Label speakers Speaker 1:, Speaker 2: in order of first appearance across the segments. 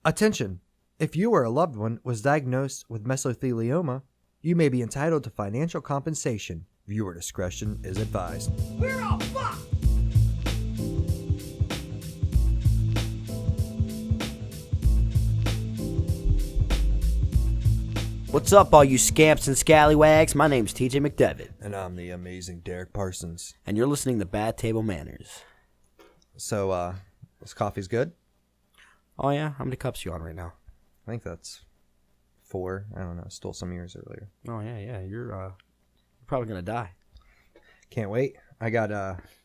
Speaker 1: Attention! If you or a loved one was diagnosed with mesothelioma, you may be entitled to financial compensation. Viewer discretion is advised.
Speaker 2: We're all fucked!
Speaker 3: What's up, all you scamps and scallywags? My name's TJ McDevitt.
Speaker 1: And I'm the amazing Derek Parsons.
Speaker 3: And you're listening to Bad Table Manners.
Speaker 1: So, this coffee's good?
Speaker 3: Oh, yeah? How many cups you on right now?
Speaker 1: I think that's 4. I don't know. Stole some yours earlier.
Speaker 3: Oh, yeah. You're probably going to die.
Speaker 1: Can't wait. I'm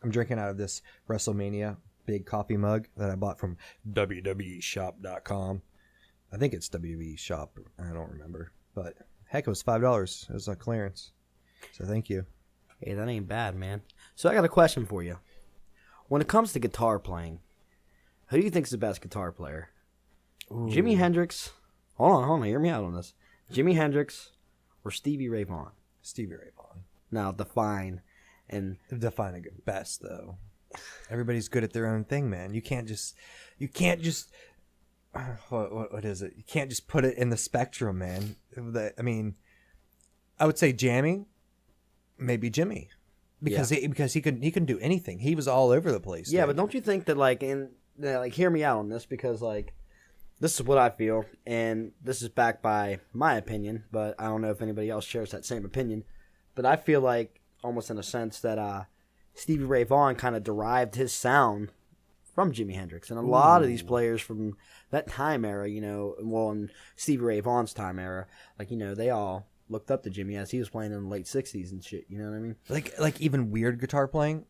Speaker 1: drinking out of this WrestleMania big coffee mug that I bought from WWEshop.com. I think it's WWE Shop. I don't remember. But heck, it was $5. It was a clearance. So thank you.
Speaker 3: Hey, that ain't bad, man. So I got a question for you. When it comes to guitar playing, who do you think is the best guitar player?
Speaker 1: Ooh.
Speaker 3: Jimi Hendrix. Hold on. Hear me out on this. Jimi Hendrix or Stevie Ray Vaughan?
Speaker 1: Stevie Ray Vaughan.
Speaker 3: Now, define
Speaker 1: a good best, though. Everybody's good at their own thing, man. You can't just what is it? You can't just put it in the spectrum, man. I would say jamming, maybe Jimmy, because he can do anything. He was all over the place.
Speaker 3: Yeah, but don't you think that hear me out on this, because this is what I feel, and this is backed by my opinion, but I don't know if anybody else shares that same opinion. But I feel like, almost in a sense, that Stevie Ray Vaughan kind of derived his sound from Jimi Hendrix. And a lot of these players from that time era, in Stevie Ray Vaughan's time era, they all looked up to Jimmy as he was playing in the late 60s and shit, you know what I mean?
Speaker 1: Like even weird guitar playing,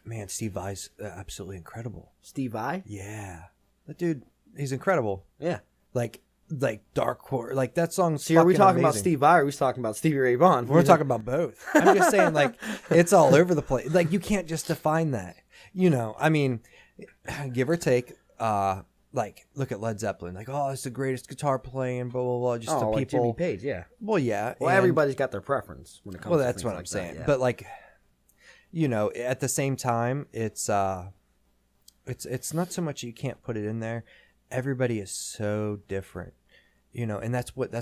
Speaker 1: man, Steve Vai's absolutely incredible.
Speaker 3: Steve Vai?
Speaker 1: Yeah. That dude, he's incredible.
Speaker 3: Yeah.
Speaker 1: Like dark core, that song's
Speaker 3: See, are we talking
Speaker 1: amazing.
Speaker 3: about Steve Vai, or are we talking about Stevie Ray Vaughan?
Speaker 1: We're talking about both. I'm just saying, it's all over the place. You can't just define that. Give or take, look at Led Zeppelin. It's the greatest guitar playing, blah, blah, blah. Just the
Speaker 3: like
Speaker 1: people.
Speaker 3: Jimmy Page, yeah.
Speaker 1: Well, yeah.
Speaker 3: Well, everybody's got their preference when it comes to
Speaker 1: that's
Speaker 3: things
Speaker 1: what
Speaker 3: like
Speaker 1: I'm saying.
Speaker 3: that, yeah.
Speaker 1: But, at the same time, it's not so much you can't put it in there. Everybody is so different, and that's what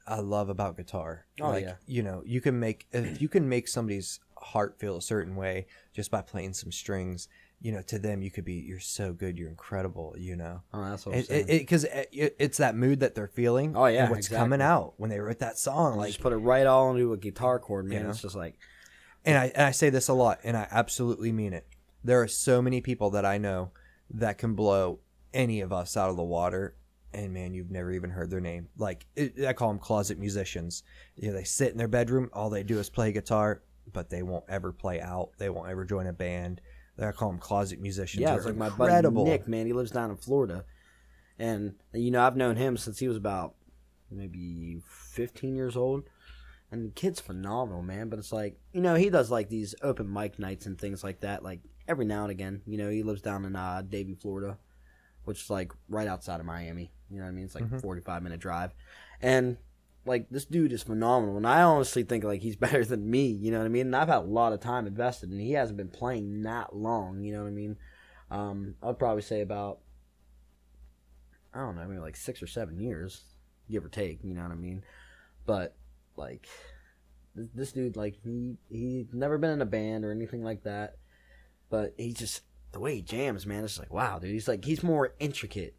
Speaker 1: I love about guitar.
Speaker 3: Oh, yeah.
Speaker 1: You can make somebody's heart feel a certain way just by playing some strings. To them, you're so good, you're incredible.
Speaker 3: Oh, that's what I'm saying.
Speaker 1: Because it's that mood that they're feeling.
Speaker 3: Oh, yeah,
Speaker 1: and what's
Speaker 3: exactly.
Speaker 1: coming out when they wrote that song.
Speaker 3: Just put it right all into a guitar chord, man.
Speaker 1: You know?
Speaker 3: It's just like.
Speaker 1: And I say this a lot, and I absolutely mean it. There are so many people that I know that can blow any of us out of the water, and man, you've never even heard their name. I call them closet musicians. They sit in their bedroom, all they do is play guitar, but they won't ever play out. They won't ever join a band. I call them closet musicians.
Speaker 3: Yeah, it's like my buddy Nick, man. He lives down in Florida, and I've known him since he was about maybe 15 years old. And the kid's phenomenal, man. But it's he does these open mic nights and things like that, every now and again. He lives down in Davie, Florida, which is right outside of Miami. You know what I mean? It's a 45-minute drive. And this dude is phenomenal. And I honestly think he's better than me, you know what I mean? And I've had a lot of time invested, and he hasn't been playing that long, you know what I mean? I'd probably say about, I don't know, maybe 6 or 7 years, give or take, you know what I mean? But this dude, he's never been in a band or anything like that, but he just, the way he jams, man, it's wow, dude. He's more intricate,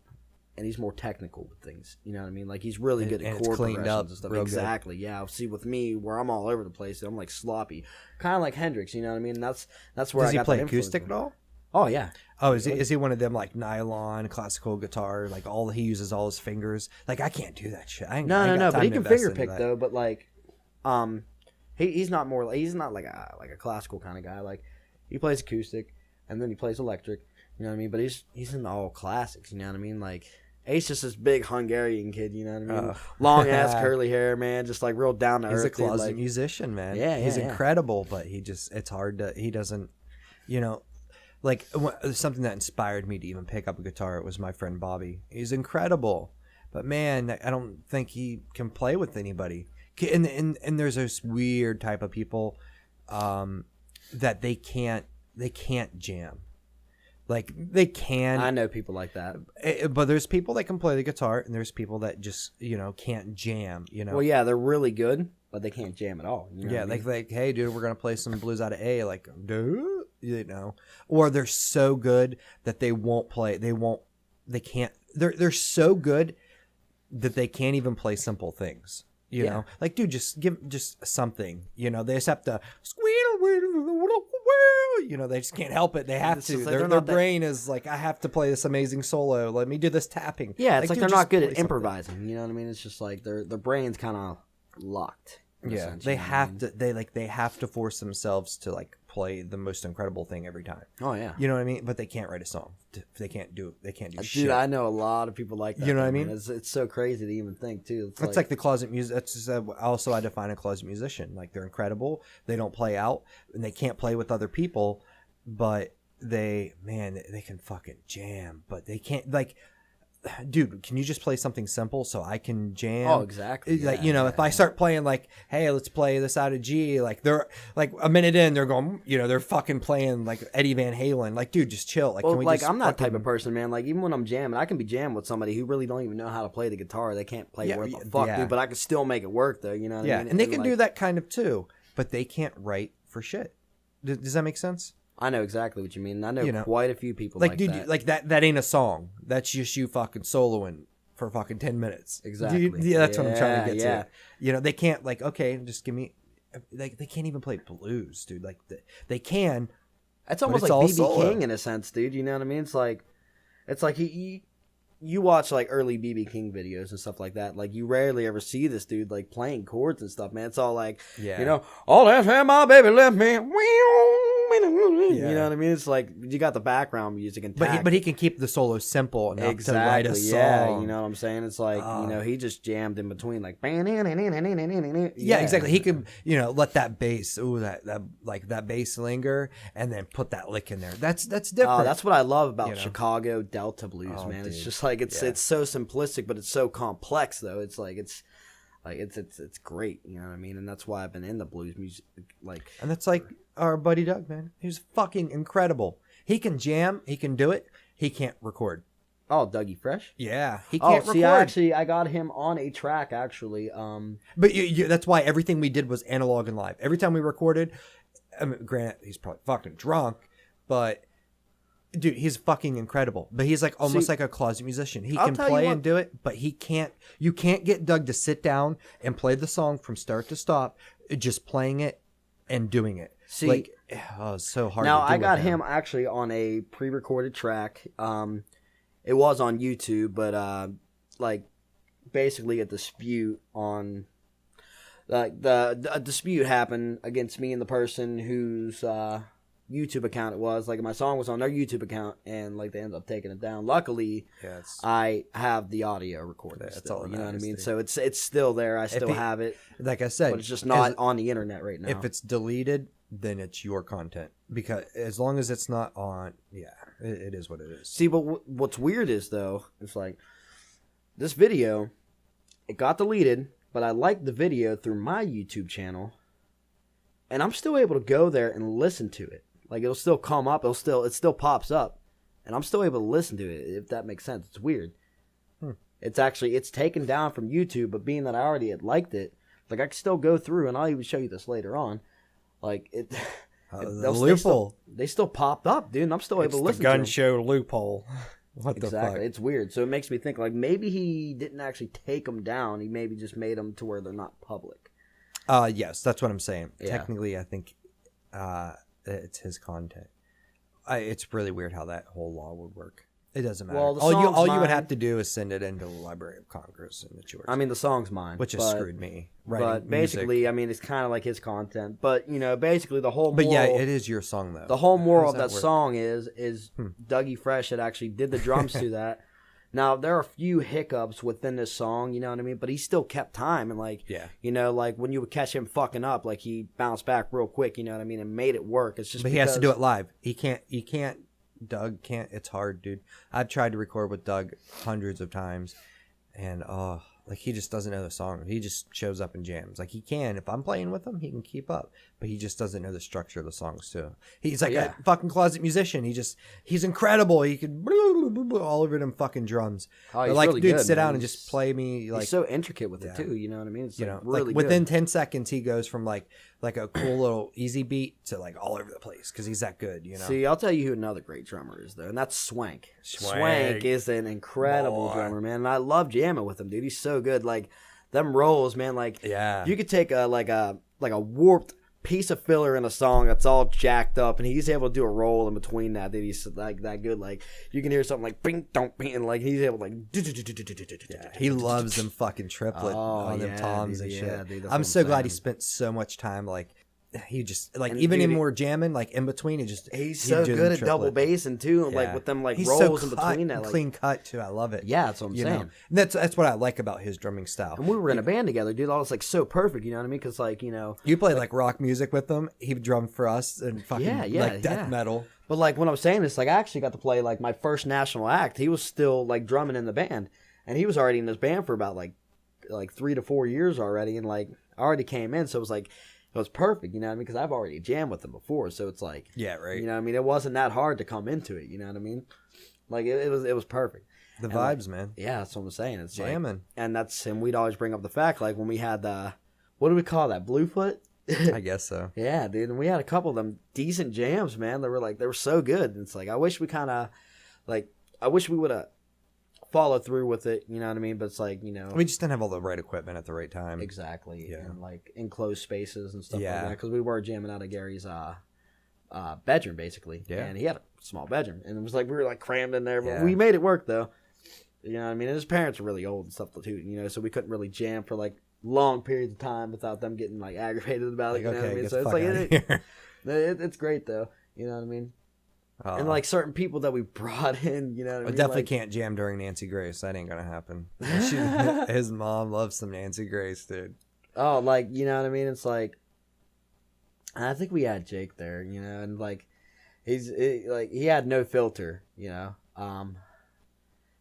Speaker 3: and he's more technical with things. You know what I mean? He's really good at chord progressions and stuff. Exactly. Good. Yeah. See, with me, where I'm all over the place, I'm sloppy, kind of like Hendrix. You know what I mean? That's where
Speaker 1: Does
Speaker 3: I got
Speaker 1: he play
Speaker 3: that
Speaker 1: acoustic at all?
Speaker 3: Oh yeah.
Speaker 1: Oh, is he one of them nylon classical guitar? He uses all his fingers. I can't do that shit.
Speaker 3: No. But he can finger pick though. But he's not like a classical kind of guy. He plays acoustic, and then he plays electric. You know what I mean? But he's in all classics. You know what I mean? Ace just this big Hungarian kid. You know what I mean? Long ass curly hair, man. Just real down to earth.
Speaker 1: He's a closet musician, man.
Speaker 3: Yeah,
Speaker 1: he's incredible. But it's hard to. He doesn't. Something that inspired me to even pick up a guitar was my friend Bobby. He's incredible, but man, I don't think he can play with anybody. And there's this weird type of people that they can't jam. Like they can.
Speaker 3: I know people like that.
Speaker 1: But there's people that can play the guitar, and there's people that just can't jam.
Speaker 3: Well, yeah, they're really good, but they can't jam at all. You know
Speaker 1: yeah,
Speaker 3: what I mean?
Speaker 1: like hey, dude, we're gonna play some blues out of A. Like, dude, or they're so good that they won't play. They can't. They're so good that they can't even play simple things. You know, like, dude, just give just something. They just have to squeal. They just can't help it. They have to. Their brain is like, I have to play this amazing solo. Let me do this tapping.
Speaker 3: Yeah, it's like they're not good at improvising. You know what I mean? It's just like their brain's kind of locked.
Speaker 1: Yeah, they have to. They have to force themselves to like play the most incredible thing every time.
Speaker 3: Oh yeah,
Speaker 1: you know what I mean. But they can't write a song. They can't do. They can't do shit.
Speaker 3: Dude, I know a lot of people like that.
Speaker 1: You know what I mean?
Speaker 3: It's so crazy to even think too.
Speaker 1: It's like the closet music. That's just, also I define a closet musician. Like they're incredible. They don't play out, and they can't play with other people. But they can fucking jam. But they can't like. Dude, can you just play something simple so I can jam?
Speaker 3: Oh, exactly.
Speaker 1: Like, if I start playing like, hey, let's play this out of G, like they're like a minute in, they're going, they're fucking playing like Eddie Van Halen. Like, dude, just chill. Like,
Speaker 3: well,
Speaker 1: can we
Speaker 3: like
Speaker 1: just
Speaker 3: I'm that type of person, man. Like, even when I'm jamming, I can be jamming with somebody who really don't even know how to play the guitar. They can't play worth the fuck, dude. But I can still make it work, though. You know what I mean?
Speaker 1: And they can do that kind of too, but they can't write for shit. Does that make sense?
Speaker 3: I know exactly what you mean. I know quite a few people
Speaker 1: like dude,
Speaker 3: that.
Speaker 1: Like that ain't a song. That's just you fucking soloing for fucking 10 minutes.
Speaker 3: Exactly.
Speaker 1: That's what I'm trying to get to. They can't like, okay, just give me like they can't even play blues, dude. Like they can.
Speaker 3: It's almost like BB King in a sense, dude. You know what I mean? It's like you watch like early BB King videos and stuff like that. Like you rarely ever see this dude like playing chords and stuff, man. It's all like, all that time my baby left me. You know what I mean? It's like you got the background music and
Speaker 1: but he can keep the solo simple enough to write a song.
Speaker 3: Yeah, you know what I'm saying? It's like he just jammed in between like
Speaker 1: exactly. He could let that bass that bass linger and then put that lick in there. That's different.
Speaker 3: That's what I love about Chicago Delta blues, man. Dude. It's just like it's so simplistic, but it's so complex though. It's like it's great, you know what I mean? And that's why I've been in the blues music, like. And
Speaker 1: that's like our buddy Doug, man. He's fucking incredible. He can jam, he can do it. He can't record.
Speaker 3: Oh, Dougie Fresh?
Speaker 1: Yeah, he can't record.
Speaker 3: I got him on a track actually.
Speaker 1: But that's why everything we did was analog and live. Every time we recorded, granted, he's probably fucking drunk, but. Dude, he's fucking incredible. But he's like almost like a closet musician. He can play and do it, but he can't. You can't get Doug to sit down and play the song from start to stop, just playing it and doing it.
Speaker 3: See,
Speaker 1: like, it's so hard.
Speaker 3: Now
Speaker 1: to do
Speaker 3: I got
Speaker 1: with
Speaker 3: him actually on a pre-recorded track. It was on YouTube, but like basically a dispute on. Like a dispute happened against me and the person whose YouTube account it was. Like my song was on their YouTube account and like they ended up taking it down. Luckily, I have the audio recorded. That's all. You know what I mean? Dude. So it's still there. I still have it.
Speaker 1: Like I said,
Speaker 3: but it's just not on the internet right now.
Speaker 1: If it's deleted, then it's your content, because as long as it's not on, it is what it is.
Speaker 3: See, but what's weird is though, it's like this video, it got deleted, but I liked the video through my YouTube channel, and I'm still able to go there and listen to it. Like it'll still come up, it still pops up, and I'm still able to listen to it. If that makes sense, it's weird. It's taken down from YouTube, but being that I already had liked it, like I can still go through, and I'll even show you this later on. Like it,
Speaker 1: the loophole.
Speaker 3: They still popped up, dude. And I'm still able to listen.
Speaker 1: It's the gun
Speaker 3: to
Speaker 1: show loophole. What
Speaker 3: exactly.
Speaker 1: the fuck?
Speaker 3: It's weird. So it makes me think like maybe he didn't actually take them down. He maybe just made them to where they're not public.
Speaker 1: Yes, that's what I'm saying. Yeah. Technically, I think. It's his content. It's really weird how that whole law would work. It doesn't matter. Well, all you would have to do is send it into the Library of Congress, and it's yours.
Speaker 3: I mean, the song's mine,
Speaker 1: which has screwed me.
Speaker 3: But basically, I mean, it's kind of like his content. But basically, the whole.
Speaker 1: But it is your song though.
Speaker 3: The whole moral of that song is Dougie Fresh that actually did the drums to that. Now, there are a few hiccups within this song, you know what I mean? But he still kept time. And, like, like when you would catch him fucking up, like, he bounced back real quick, you know what I mean? And made it work. It's just
Speaker 1: But he has to do it live. He can't, Doug can't. It's hard, dude. I've tried to record with Doug hundreds of times. And, Like, he just doesn't know the song. He just shows up and jams. Like, he can. If I'm playing with him, he can keep up. But he just doesn't know the structure of the songs, too. He's like a fucking closet musician. He's incredible. He could all over them fucking drums.
Speaker 3: Oh, he's
Speaker 1: like,
Speaker 3: really
Speaker 1: dude,
Speaker 3: good,
Speaker 1: sit
Speaker 3: man.
Speaker 1: down and just play me. Like,
Speaker 3: he's so intricate with it, too. You know what I mean? It's really
Speaker 1: within
Speaker 3: good.
Speaker 1: 10 seconds, he goes from like a cool little easy beat to like all over the place because he's that good, you know?
Speaker 3: See, I'll tell you who another great drummer is, though, and that's Swank. Swank is an incredible drummer, man. And I love jamming with him, dude. He's so good. Like, them rolls, man, like, you could take a warped piece of filler in a song that's all jacked up, and he's able to do a roll in between that. Dude, he's like that good. Like, you can hear something like bing don't bing, and like he's able to like.
Speaker 1: He loves them fucking triplet on them toms and shit. Dude, I'm so glad he spent so much time like. He just like, and even dude, when we're jamming, like in between,
Speaker 3: he's so good at double bass and too, and like with them like he's rolls in between that, like,
Speaker 1: clean cut too. I love it.
Speaker 3: Yeah, that's what I'm saying.
Speaker 1: That's what I like about his drumming style.
Speaker 3: And we were in a band together, dude. All was like so perfect, you know what I mean? Because like
Speaker 1: you play like rock music with him. He drummed for us and fucking like death metal.
Speaker 3: But like what I'm saying is like I actually got to play like my first national act. He was still like drumming in the band, and he was already in this band for about like 3 to 4 years already, and like I already came in, so it was like. It was perfect, you know what I mean? Because I've already jammed with them before, so it's like,
Speaker 1: yeah, right.
Speaker 3: You know what I mean? It wasn't that hard to come into it, you know what I mean? Like it was perfect.
Speaker 1: The vibes, man.
Speaker 3: Yeah, that's what I'm saying. It's
Speaker 1: jamming,
Speaker 3: like, and we'd always bring up the fact like when we had what do we call that? Bluefoot?
Speaker 1: I guess so.
Speaker 3: Yeah, dude, and we had a couple of them decent jams, man. They were so good. And it's like I wish we would have follow through with it, you know what I mean? But it's like, you know,
Speaker 1: we just didn't have all the right equipment at the right time.
Speaker 3: Exactly. Yeah. And like enclosed spaces and stuff like that, because we were jamming out of Gary's bedroom basically. Yeah. And he had a small bedroom, and it was like we were like crammed in there, but we made it work though. You know what I mean? And his parents were really old and stuff too, you know, so we couldn't really jam for like long periods of time without them getting like aggravated about it. Like, you know what I mean? So it's like it's great though. You know what I mean? And like certain people that we brought in, you know what I mean?
Speaker 1: Definitely can't jam during Nancy Grace. That ain't gonna happen. His mom loves some Nancy Grace, dude.
Speaker 3: Oh, like, you know what I mean? It's like, I think we had Jake there, you know, and like he had no filter, you know.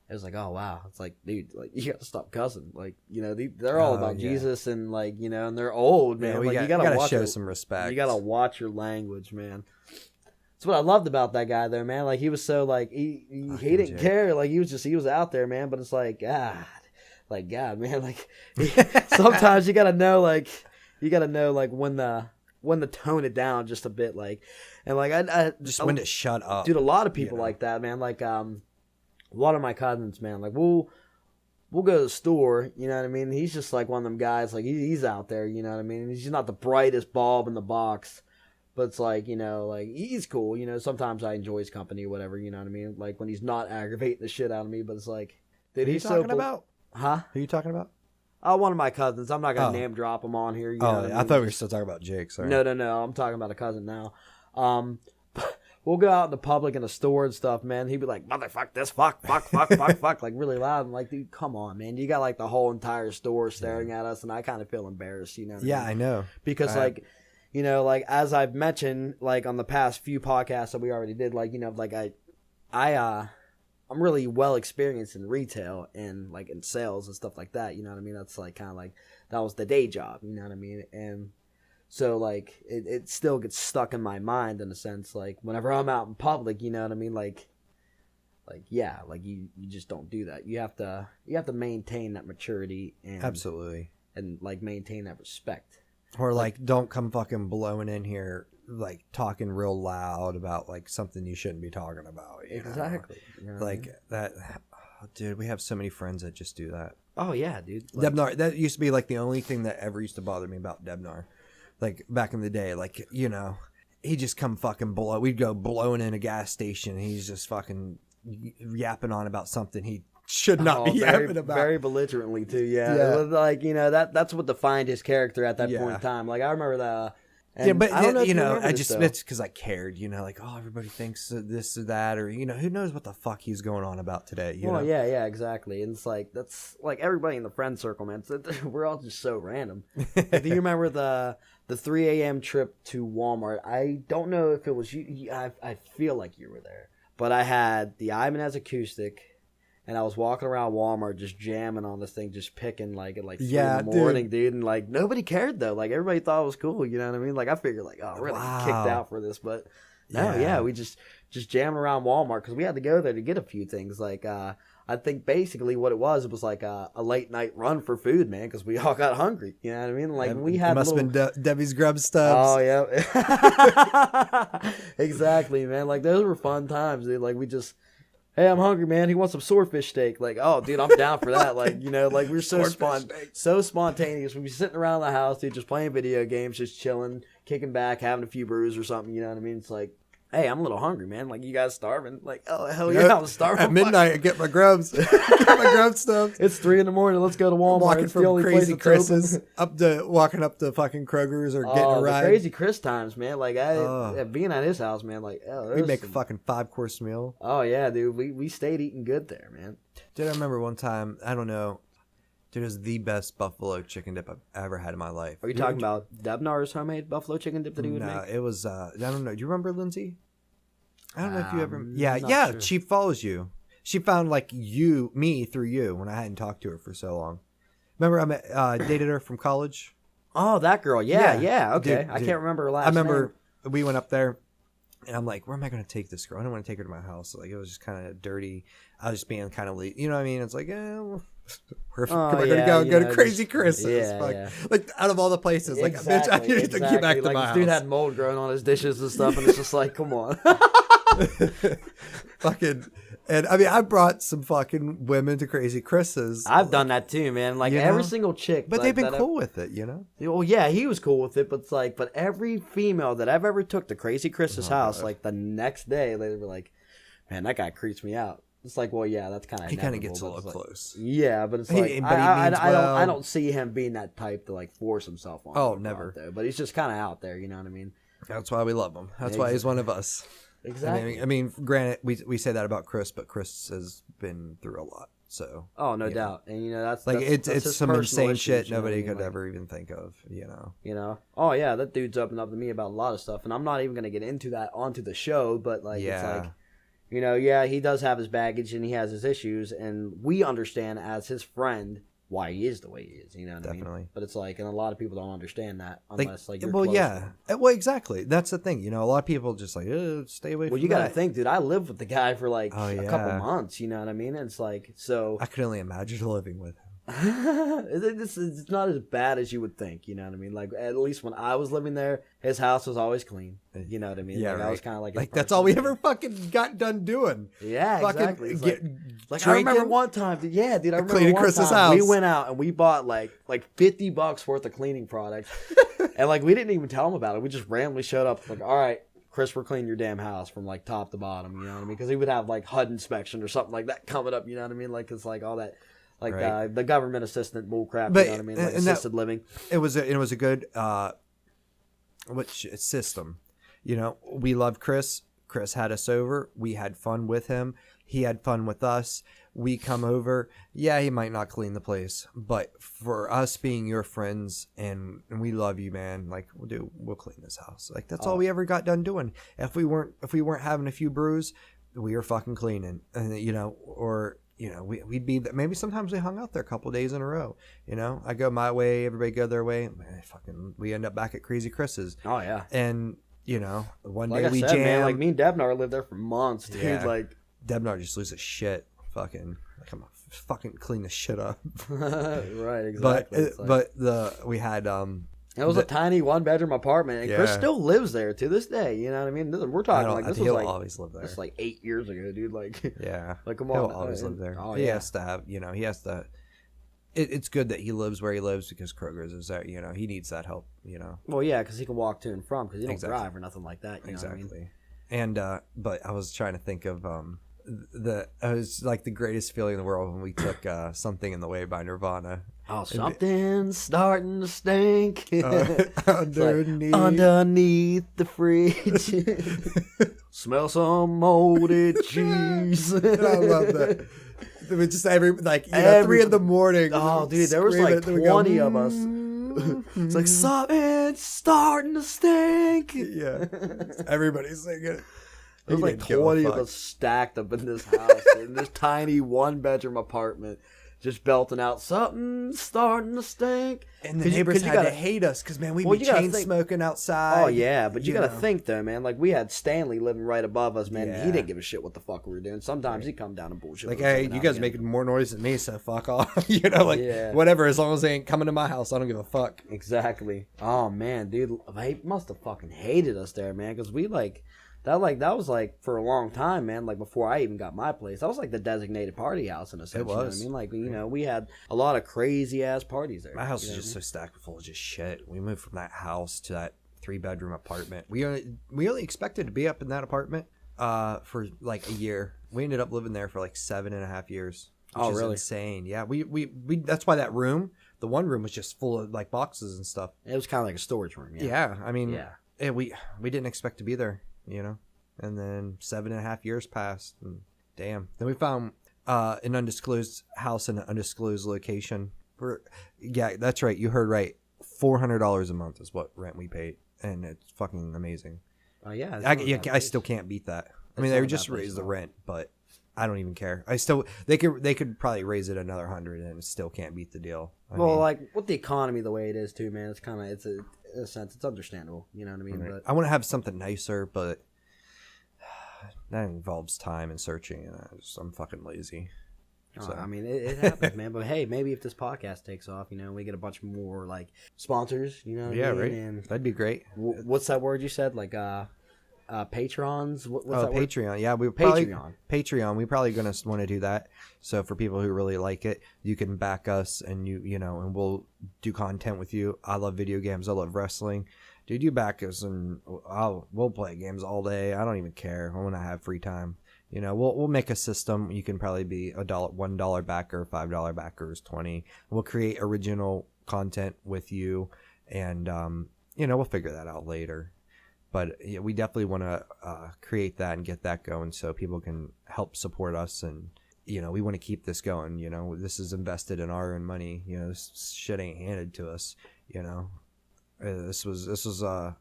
Speaker 3: It was like, oh wow, it's like, dude, like you gotta stop cussing, like, you know, they're all about Jesus, and like, you know, and they're old, man. Like you gotta
Speaker 1: show some respect.
Speaker 3: You gotta watch your language, man. That's what I loved about that guy, though, man. Like, he was so, like, he didn't care. Like, he was out there, man. But it's like, God, man. Like, sometimes you gotta know, like, when to tone it down just a bit, like, and like, I
Speaker 1: just when to shut up,
Speaker 3: dude. A lot of people like that, man. Like, one of my cousins, man. Like, we'll go to the store, you know what I mean. He's just like one of them guys, like he's out there, you know what I mean. He's not the brightest bulb in the box. But it's like, you know, like, he's cool, you know, sometimes I enjoy his company or whatever, you know what I mean? Like, when he's not aggravating the shit out of me, but it's like...
Speaker 1: Dude, he's talking about?
Speaker 3: Huh?
Speaker 1: Who are you talking about?
Speaker 3: One of my cousins. I'm not going to name drop him on here. You know what I mean?
Speaker 1: I thought we were still talking about Jake, sorry.
Speaker 3: No, I'm talking about a cousin now. We'll go out in the public in the store and stuff, man. He'd be like, motherfuck this, fuck, like really loud. I'm like, dude, come on, man. You got like the whole entire store staring at us, and I kind of feel embarrassed, you know what I mean?
Speaker 1: I know.
Speaker 3: Because, like... You know, like, as I've mentioned, like, on the past few podcasts that we already did, like, you know, like, I'm really well experienced in retail and, like, in sales and stuff like that, you know what I mean? That's, like, kind of like, that was the day job, you know what I mean? And so, like, it still gets stuck in my mind in a sense, like, whenever I'm out in public, you know what I mean? Like, yeah, like, you just don't do that. You have to maintain that maturity and...
Speaker 1: Absolutely.
Speaker 3: And, like, maintain that respect.
Speaker 1: Or, like, don't come fucking blowing in here, like, talking real loud about, like, something you shouldn't be talking about.
Speaker 3: Exactly.
Speaker 1: You know? Like, that... Oh, dude, we have so many friends that just do that.
Speaker 3: Oh, yeah, dude. Like,
Speaker 1: Debnar, that used to be, like, the only thing that ever used to bother me about Debnar. Like, back in the day, like, you know, he'd just come fucking blow... We'd go blowing in a gas station, and he's just fucking yapping on about something he... should not be yapping about.
Speaker 3: Very belligerently too, yeah. Like, you know, that's what defined his character at that point in time. Like, I remember that.
Speaker 1: But I don't know, you know, it's because I cared, you know, like, oh, everybody thinks this or that, or, you know, who knows what the fuck he's going on about today, you know?
Speaker 3: Yeah, exactly. And it's like, that's like everybody in the friend circle, man. We're all just so random. Do you remember the 3 a.m. trip to Walmart? I don't know if it was you. I feel like you were there. But I had the Ibanez acoustic, and I was walking around Walmart just jamming on this thing, just picking like at like 3
Speaker 1: Yeah,
Speaker 3: in the morning, dude. And like nobody cared though. Like everybody thought it was cool. You know what I mean? Like I figured like, oh, we're gonna get kicked out for this, but no, yeah, we just jamming around Walmart because we had to go there to get a few things. Like I think basically what it was like a late night run for food, man, because we all got hungry. You know what I mean? Like we had.
Speaker 1: It must have been Debbie's Grub Stubs.
Speaker 3: Oh yeah, exactly, man. Like those were fun times, dude. Like we just. Hey, I'm hungry, man. He wants some swordfish steak. Like, oh, dude, I'm down for that. Like, you know, like we're so spontaneous. We'd be sitting around the house, dude, just playing video games, just chilling, kicking back, having a few brews or something. You know what I mean? It's like, hey, I'm a little hungry, man. Like, you guys starving? Like, oh hell yeah, I'm starving.
Speaker 1: At midnight, I get my grubs, get my grub stuff.
Speaker 3: It's 3 in the morning. Let's go to Walmart.
Speaker 1: Walking
Speaker 3: it's
Speaker 1: from
Speaker 3: the only
Speaker 1: Crazy
Speaker 3: place
Speaker 1: Chris's walking up to fucking Kroger's or getting a ride.
Speaker 3: The Crazy Chris times, man. Like being at his house, man. Like,
Speaker 1: we'd make a fucking 5-course meal.
Speaker 3: Oh yeah, dude. We stayed eating good there, man.
Speaker 1: Dude, I remember one time. I don't know. Dude, it was the best buffalo chicken dip I've ever had in my life.
Speaker 3: Are you talking about Debnar's homemade buffalo chicken dip that he would make?
Speaker 1: No, it was. I don't know. Do you remember Lindsay? I don't know if you ever. Yeah.
Speaker 3: Sure.
Speaker 1: She follows you. She found like me through you when I hadn't talked to her for so long. Remember, I dated her from college.
Speaker 3: Oh, that girl. Yeah. Okay,
Speaker 1: Dude,
Speaker 3: I can't remember her last
Speaker 1: I remember
Speaker 3: name.
Speaker 1: we went up there, and I'm like, where am I going to take this girl? I don't want to take her to my house. Like it was just kind of dirty. I was just being kind of late. You know what I mean? It's like, where am I going to go to Crazy Chris's?
Speaker 3: Yeah.
Speaker 1: Like out of all the places, like bitch, I need to get back to my house.
Speaker 3: Dude had mold growing on his dishes and stuff, and it's just like, come on.
Speaker 1: Fucking, and I mean, I brought some fucking women to Crazy Chris's.
Speaker 3: I've done that too, man. Like every single chick,
Speaker 1: but they've been cool with it, you know.
Speaker 3: Well, yeah, he was cool with it, but it's like, but every female that I've ever took to Crazy Chris's house, like the next day, they were like, "Man, that guy creeps me out." It's like, well, yeah, that's kind of
Speaker 1: he kind of gets a little close.
Speaker 3: Yeah, but it's like I don't see him being that type to like force himself on.
Speaker 1: Oh, never.
Speaker 3: Though, but he's just kind of out there, you know what I mean?
Speaker 1: That's why we love him. That's why he's one of us.
Speaker 3: Exactly.
Speaker 1: I mean, granted, we say that about Chris, but Chris has been through a lot. So.
Speaker 3: Oh, no doubt, and you know that's
Speaker 1: it's some insane shit nobody could
Speaker 3: like,
Speaker 1: ever even think of. You know.
Speaker 3: You know. Oh yeah, that dude's opened up to me about a lot of stuff, and I'm not even gonna get into that onto the show, but like it's like. You know, yeah, he does have his baggage and he has his issues, and we understand as his friend why he is the way he is. You know what I mean? But it's like, and a lot of people don't understand that unless like you're close to them.
Speaker 1: Well, exactly. That's the thing. You know, a lot of people just like stay away.
Speaker 3: Well,
Speaker 1: from
Speaker 3: you got to
Speaker 1: that.
Speaker 3: think, dude. I lived with the guy for like a couple months. You know what I mean? And it's like so.
Speaker 1: I could only imagine living with him.
Speaker 3: It's not as bad as you would think, you know what I mean? Like at least when I was living there, his house was always clean. You know what I mean?
Speaker 1: Yeah,
Speaker 3: like,
Speaker 1: right.
Speaker 3: I was kind of like
Speaker 1: that's all we ever fucking got done doing.
Speaker 3: Yeah,
Speaker 1: fucking
Speaker 3: exactly. Like I remember one time, dude, I remember
Speaker 1: cleaning
Speaker 3: one
Speaker 1: Chris's
Speaker 3: time
Speaker 1: house.
Speaker 3: We went out and we bought like $50 worth of cleaning products, and like we didn't even tell him about it. We just randomly showed up, like, all right, Chris, we're cleaning your damn house from like top to bottom. You know what I mean? Because he would have like HUD inspection or something like that coming up. You know what I mean? Like it's like all that. Like
Speaker 1: right.
Speaker 3: The government assistant bull crap, you know what I mean? Like assisted living.
Speaker 1: It was a good system. You know, we loved Chris. Chris had us over. We had fun with him. He had fun with us. We come over. Yeah, he might not clean the place, but for us being your friends and we love you, man. Like we'll clean this house. Like that's all we ever got done doing. If we weren't having a few brews, we were fucking cleaning, and you know, or. You know, we'd be maybe sometimes we hung out there a couple days in a row. You know, I go my way, everybody go their way. Man, we end up back at Crazy Chris's.
Speaker 3: Oh yeah,
Speaker 1: and you know, one
Speaker 3: like
Speaker 1: day we jam.
Speaker 3: Man, like me and Debnar lived there for months, dude.
Speaker 1: Yeah.
Speaker 3: Like
Speaker 1: Debnar just loses shit. Fucking like I'm gonna fucking clean this shit up.
Speaker 3: Right, exactly.
Speaker 1: But we had
Speaker 3: it was a tiny 1-bedroom apartment, and Chris still lives there to this day. You know what I mean? We're talking like this was like
Speaker 1: always live there.
Speaker 3: This like 8 years ago, dude. Like like come on,
Speaker 1: he'll always live there.
Speaker 3: Oh,
Speaker 1: he has to have, you know, he has to. It's good that he lives where he lives because Kroger's is there. You know, he needs that help. You know.
Speaker 3: Well, yeah, because he can walk to and from because he don't drive or nothing like that. You know what I mean?
Speaker 1: And but I was trying to think of it was like the greatest feeling in the world when we took Something in the Way by Nirvana.
Speaker 3: Oh, something's starting to stink
Speaker 1: underneath
Speaker 3: the fridge. Smell some molded cheese.
Speaker 1: I love that. It was just 3 in the morning.
Speaker 3: Oh, dude, there was like 20 of us. It's like something's starting to stink.
Speaker 1: Yeah, everybody's singing it.
Speaker 3: There's like 20 of us stacked up in this house, in this tiny 1-bedroom apartment. Just belting out, something's starting to stink.
Speaker 1: And the neighbors had to hate us because, man, we'd be chain smoking outside.
Speaker 3: Oh, yeah, but you got to think, though, man. Like, we had Stanley living right above us, man. Yeah. He didn't give a shit what the fuck we were doing. Sometimes he'd come down and bullshit.
Speaker 1: Like, hey, you guys making more noise than me, so fuck off. Whatever. As long as they ain't coming to my house, I don't give a fuck.
Speaker 3: Exactly. Oh, man, dude. They must have fucking hated us there, man, because we, that was for a long time, man. Like before I even got my place, that was like the designated party house in a sense. It was. You know what I mean, we had a lot of crazy ass parties there.
Speaker 1: My house is just so stacked full of just shit. We moved from that house to that 3-bedroom apartment. We only expected to be up in that apartment for like a year. We ended up living there for like 7.5 years. Which is really insane? Yeah, we that's why that room, the one room, was just full of like boxes and stuff.
Speaker 3: It was kind of like a storage room.
Speaker 1: Yeah, I mean, we didn't expect to be there. And then 7.5 years passed, and damn. Then we found an undisclosed house in an undisclosed location. That's right. You heard right. $400 a month is what rent we paid, and it's fucking amazing. Oh yeah, I still can't beat that. I mean, they just raised the rent, but I don't even care. They could probably raise it another 100, and it still can't beat the deal. I mean,
Speaker 3: like with the economy the way it is too, man, in a sense, it's understandable. You know what I mean?
Speaker 1: Right. But I want to have something nicer, but that involves time and searching, and I'm fucking lazy.
Speaker 3: So. I mean, it happens, man. But hey, maybe if this podcast takes off, we get a bunch more like sponsors.
Speaker 1: Yeah, right. And that'd be great.
Speaker 3: What's that word you said? Like patrons? What's that
Speaker 1: Patreon.
Speaker 3: Word?
Speaker 1: Yeah, Patreon. We're probably gonna want to do that. So for people who really like it, you can back us, and and we'll do content with you. I love video games. I love wrestling. Dude, you back us, and we'll play games all day. I don't even care when I have free time. We'll make a system. You can probably be $1 backer, $5 backer is $20. We'll create original content with you, and we'll figure that out later. But we definitely want to create that and get that going so people can help support us, and we want to keep this going. This is invested in our own money. This shit ain't handed to us. This was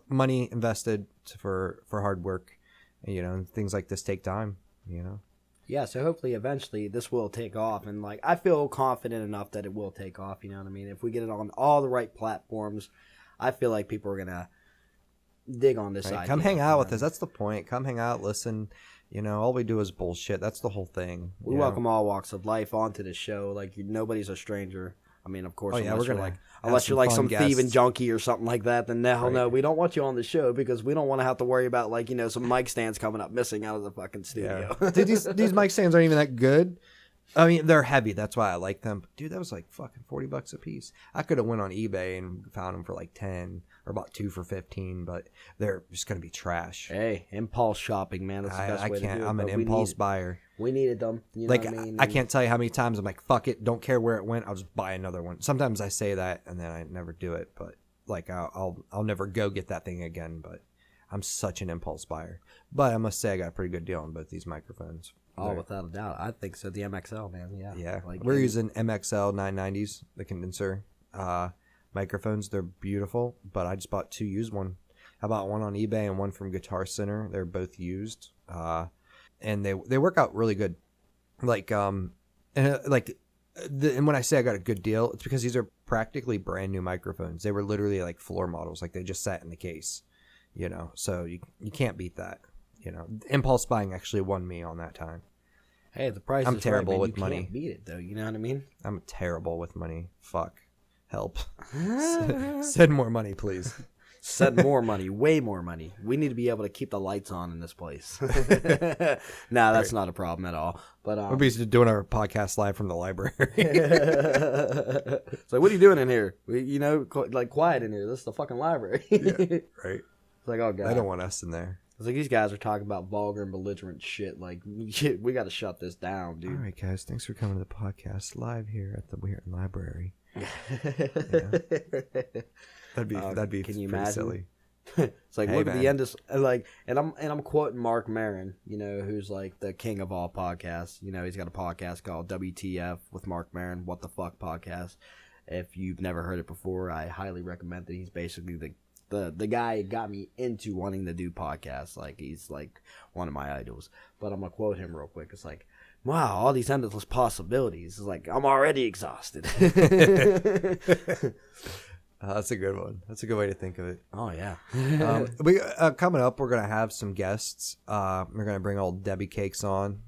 Speaker 1: money invested for hard work. And things like this take time.
Speaker 3: Yeah, so hopefully eventually this will take off, and I feel confident enough that it will take off. You know what I mean? If we get it on all the right platforms, I feel like people are gonna dig on this idea.
Speaker 1: Come hang out with us. That's the point. Come hang out, listen. All we do is bullshit. That's the whole thing.
Speaker 3: We welcome all walks of life onto the show. Nobody's a stranger. I mean, of course, unless you're some thieving junkie or something like that, then no, we don't want you on the show because we don't want to have to worry about some mic stands coming up missing out of the fucking studio.
Speaker 1: Yeah. Dude, these mic stands aren't even that good. I mean, they're heavy. That's why I like them. But dude, that was like fucking $40 a piece. I could have went on eBay and found them for like 10 or bought 2 for 15, but they're just gonna be trash.
Speaker 3: Hey, impulse shopping, man. That's the best way to do it.
Speaker 1: I'm an impulse buyer.
Speaker 3: We needed them. You know what I mean?
Speaker 1: I can't tell you how many times I'm like, fuck it, don't care where it went. I'll just buy another one. Sometimes I say that and then I never do it, but I'll never go get that thing again. But I'm such an impulse buyer. But I must say I got a pretty good deal on both these microphones.
Speaker 3: Oh, without a doubt. I think so. The MXL, man. Yeah.
Speaker 1: Yeah. We're using MXL 990s, the condenser microphones. They're beautiful, but I just bought 2 used one. I bought one on eBay and one from Guitar Center. They're both used. And they work out really good. And when I say I got a good deal, it's because these are practically brand new microphones. They were literally like floor models. Like they just sat in the case, so you can't beat that. Impulse buying actually won me on that time.
Speaker 3: Hey, the price
Speaker 1: I'm
Speaker 3: is
Speaker 1: terrible
Speaker 3: right, man.
Speaker 1: with
Speaker 3: you
Speaker 1: money.
Speaker 3: Can't beat it though. You know what I mean?
Speaker 1: I'm terrible with money. Fuck. Help. Send more money, please.
Speaker 3: Send more money, way more money. We need to be able to keep the lights on in this place. Nah, that's not a problem at all. But
Speaker 1: we'll be doing our podcast live from the library.
Speaker 3: It's like, what are you doing in here? Quiet in here. This is the fucking library.
Speaker 1: Yeah, right.
Speaker 3: It's like, oh god,
Speaker 1: I don't want us in there.
Speaker 3: It's like these guys are talking about vulgar and belligerent shit. Like, we got to shut this down, dude.
Speaker 1: All right, guys. Thanks for coming to the podcast live here at the Weird Library. That'd be
Speaker 3: can you
Speaker 1: pretty
Speaker 3: imagine?
Speaker 1: silly.
Speaker 3: It's like, hey, look man. At the end of and I'm quoting Mark Maron, who's like the king of all podcasts. He's got a podcast called WTF with Mark Maron, What the Fuck podcast. If you've never heard it before, I highly recommend it. He's basically the the guy got me into wanting to do podcasts. Like, he's like one of my idols. But I'm gonna quote him real quick. It's like, wow, all these endless possibilities. It's like, I'm already exhausted.
Speaker 1: That's a good one. That's a good way to think of it.
Speaker 3: Oh yeah.
Speaker 1: We coming up, we're gonna have some guests. We're gonna bring old Debbie Cakes on.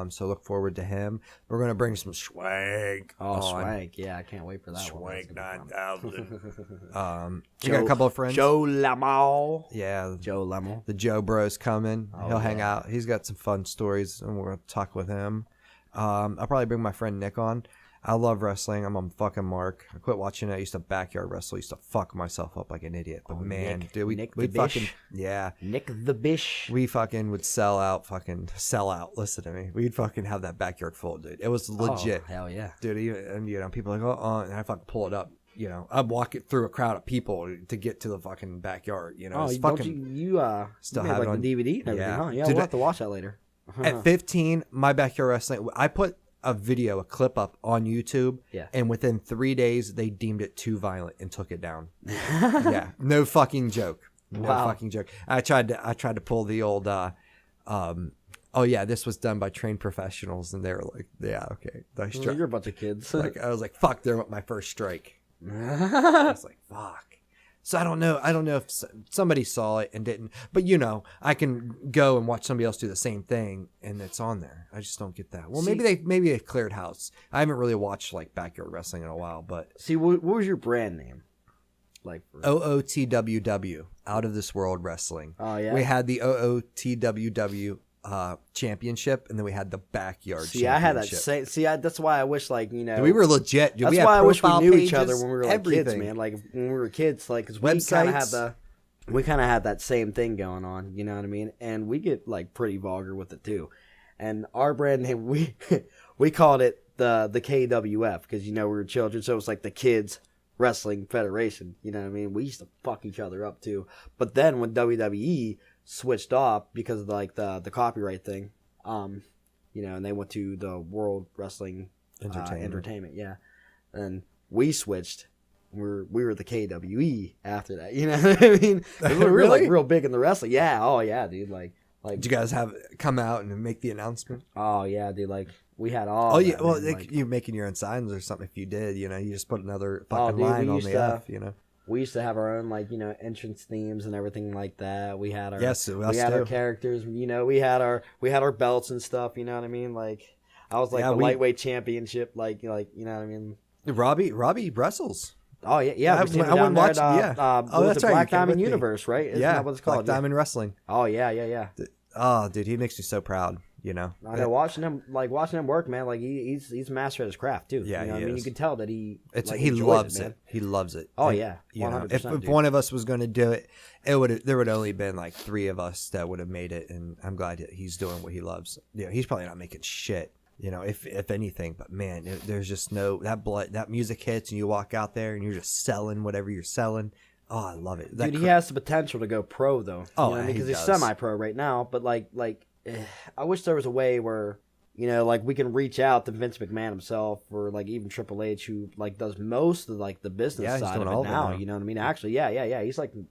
Speaker 1: So look forward to him. We're gonna bring some Swank.
Speaker 3: Oh, Swank! Yeah, I can't wait for that.
Speaker 1: Swank 9000. We got a couple of friends.
Speaker 3: Joe Lamau.
Speaker 1: Yeah,
Speaker 3: Joe Lamau.
Speaker 1: The Joe Bro's coming.
Speaker 3: Oh,
Speaker 1: He'll hang out. He's got some fun stories, and we're gonna talk with him. I'll probably bring my friend Nick on. I love wrestling. I'm a fucking mark. I quit watching it. I used to backyard wrestle. I used to fuck myself up like an idiot. But man,
Speaker 3: Nick,
Speaker 1: dude, we fucking
Speaker 3: Nick the Bish.
Speaker 1: We fucking would sell out. Listen to me. We'd fucking have that backyard full, dude. It was legit.
Speaker 3: Oh, hell yeah,
Speaker 1: dude. And people are like, and I fucking pull it up. I'd walk it through a crowd of people to get to the fucking backyard.
Speaker 3: It's fucking, you
Speaker 1: still
Speaker 3: made
Speaker 1: have
Speaker 3: like
Speaker 1: it on
Speaker 3: the DVD and everything,
Speaker 1: yeah.
Speaker 3: huh? Yeah,
Speaker 1: Dude,
Speaker 3: we'll have to watch that later.
Speaker 1: At 15, my backyard wrestling, I put a clip up on YouTube, and within 3 days, they deemed it too violent and took it down. Yeah, no fucking joke. No fucking joke. I tried to pull the old, this was done by trained professionals, and they were like, yeah, okay. Nice try.
Speaker 3: You're a bunch of kids.
Speaker 1: Like, I was like, fuck, they're my first strike. I was like, fuck. So I don't know if somebody saw it and didn't, but I can go and watch somebody else do the same thing and it's on there. I just don't get that. Well, maybe they cleared house. I haven't really watched like backyard wrestling in a while, but
Speaker 3: what was your brand name? Like
Speaker 1: OOTWW, Out of This World Wrestling.
Speaker 3: Oh yeah.
Speaker 1: We had the OOTWW championship, and then we had the backyard championship.
Speaker 3: I had that same. That's why I wish, like,
Speaker 1: we were legit.
Speaker 3: That's why I wish we knew each other when we were like kids, man. Like when we were kids, like, because we kind of had that same thing going on. You know what I mean? And we get like pretty vulgar with it too. And our brand name, we called it the KWF because we were children, so it was like the Kids Wrestling Federation. You know what I mean? We used to fuck each other up too. But then when WWE switched off because of like the copyright thing, and they went to the World Wrestling Entertainment, and we switched. We were the KWE after that. You know what I mean? We were
Speaker 1: Really?
Speaker 3: like real big in the wrestling. Yeah, oh yeah, dude. Like
Speaker 1: did you guys have come out and make the announcement?
Speaker 3: Oh yeah, dude. Like we had all.
Speaker 1: Oh yeah, well, you making your own signs or something. If you did, you just put another fucking line on the F.
Speaker 3: We used to have our own entrance themes and everything like that. We had our our characters. We had our belts and stuff. You know what I mean? Like I was like the lightweight championship. Like you know what I mean?
Speaker 1: Robbie wrestles.
Speaker 3: Oh yeah.
Speaker 1: I went watch.
Speaker 3: That's right. Black Diamond Universe, right? Isn't that what it's called?
Speaker 1: Black Diamond Wrestling.
Speaker 3: Oh yeah.
Speaker 1: Oh, dude, he makes me so proud.
Speaker 3: I know, watching him work, man. Like he's master at his craft too.
Speaker 1: Yeah,
Speaker 3: I mean, you can tell that he
Speaker 1: loves it. He loves it.
Speaker 3: Oh
Speaker 1: and,
Speaker 3: yeah, 100%,
Speaker 1: if one of us was going to do it, there would only been like 3 of us that would have made it. And I'm glad that he's doing what he loves. He's probably not making shit. If anything, but man, there's just that music hits and you walk out there and you're just selling whatever you're selling. Oh, I love it.
Speaker 3: Dude, he has the potential to go pro though.
Speaker 1: Oh,
Speaker 3: because he's semi-pro right now. But like. I wish there was a way where, like we can reach out to Vince McMahon himself or like even Triple H, who like does most of like the business side of it now. You know what I mean? Actually, yeah. He's like the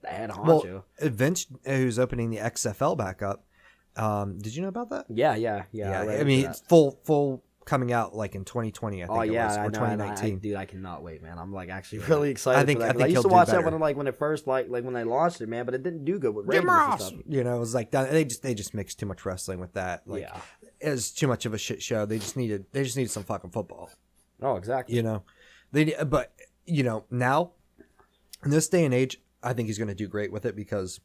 Speaker 3: head honcho.
Speaker 1: Well, Vince, who's opening the XFL back up. Did you know about that?
Speaker 3: Yeah.
Speaker 1: I mean, it's full coming out like in 2020. I think it was, or 2019.
Speaker 3: Dude, I cannot wait, man. I'm like actually really excited. I used to
Speaker 1: watch
Speaker 3: that when it first like when they launched it, man, but it didn't do good with ratings and stuff.
Speaker 1: It was like they just mixed too much wrestling with that. Like, it was too much of a shit show. They just needed some fucking football.
Speaker 3: Oh, exactly.
Speaker 1: Now in this day and age, I think he's going to do great with it because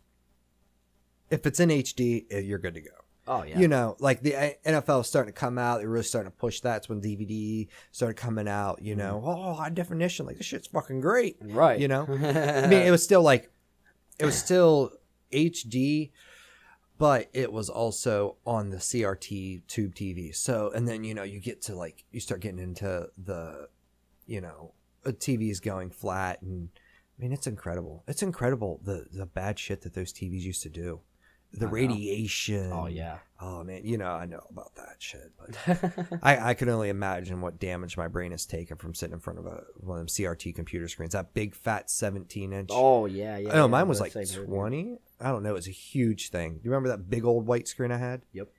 Speaker 1: if it's in HD, you're good to go.
Speaker 3: Oh yeah.
Speaker 1: Like the NFL is starting to come out. They're really starting to push that. It's when DVD started coming out. High definition. Like this shit's fucking great.
Speaker 3: Right.
Speaker 1: I mean, it was still HD, but it was also on the CRT tube TV. So, and then you get to you start getting into the, TVs going flat, and I mean it's incredible. It's incredible the bad shit that those TVs used to do. the radiation.
Speaker 3: Oh yeah.
Speaker 1: Oh man, I know about that shit, but I can only imagine what damage my brain has taken from sitting in front of one of them CRT computer screens. That big fat 17-inch.
Speaker 3: Oh yeah, yeah.
Speaker 1: I know mine was like 20. I don't know. It was a huge thing. Do you remember that big old white screen I had?
Speaker 3: Yep.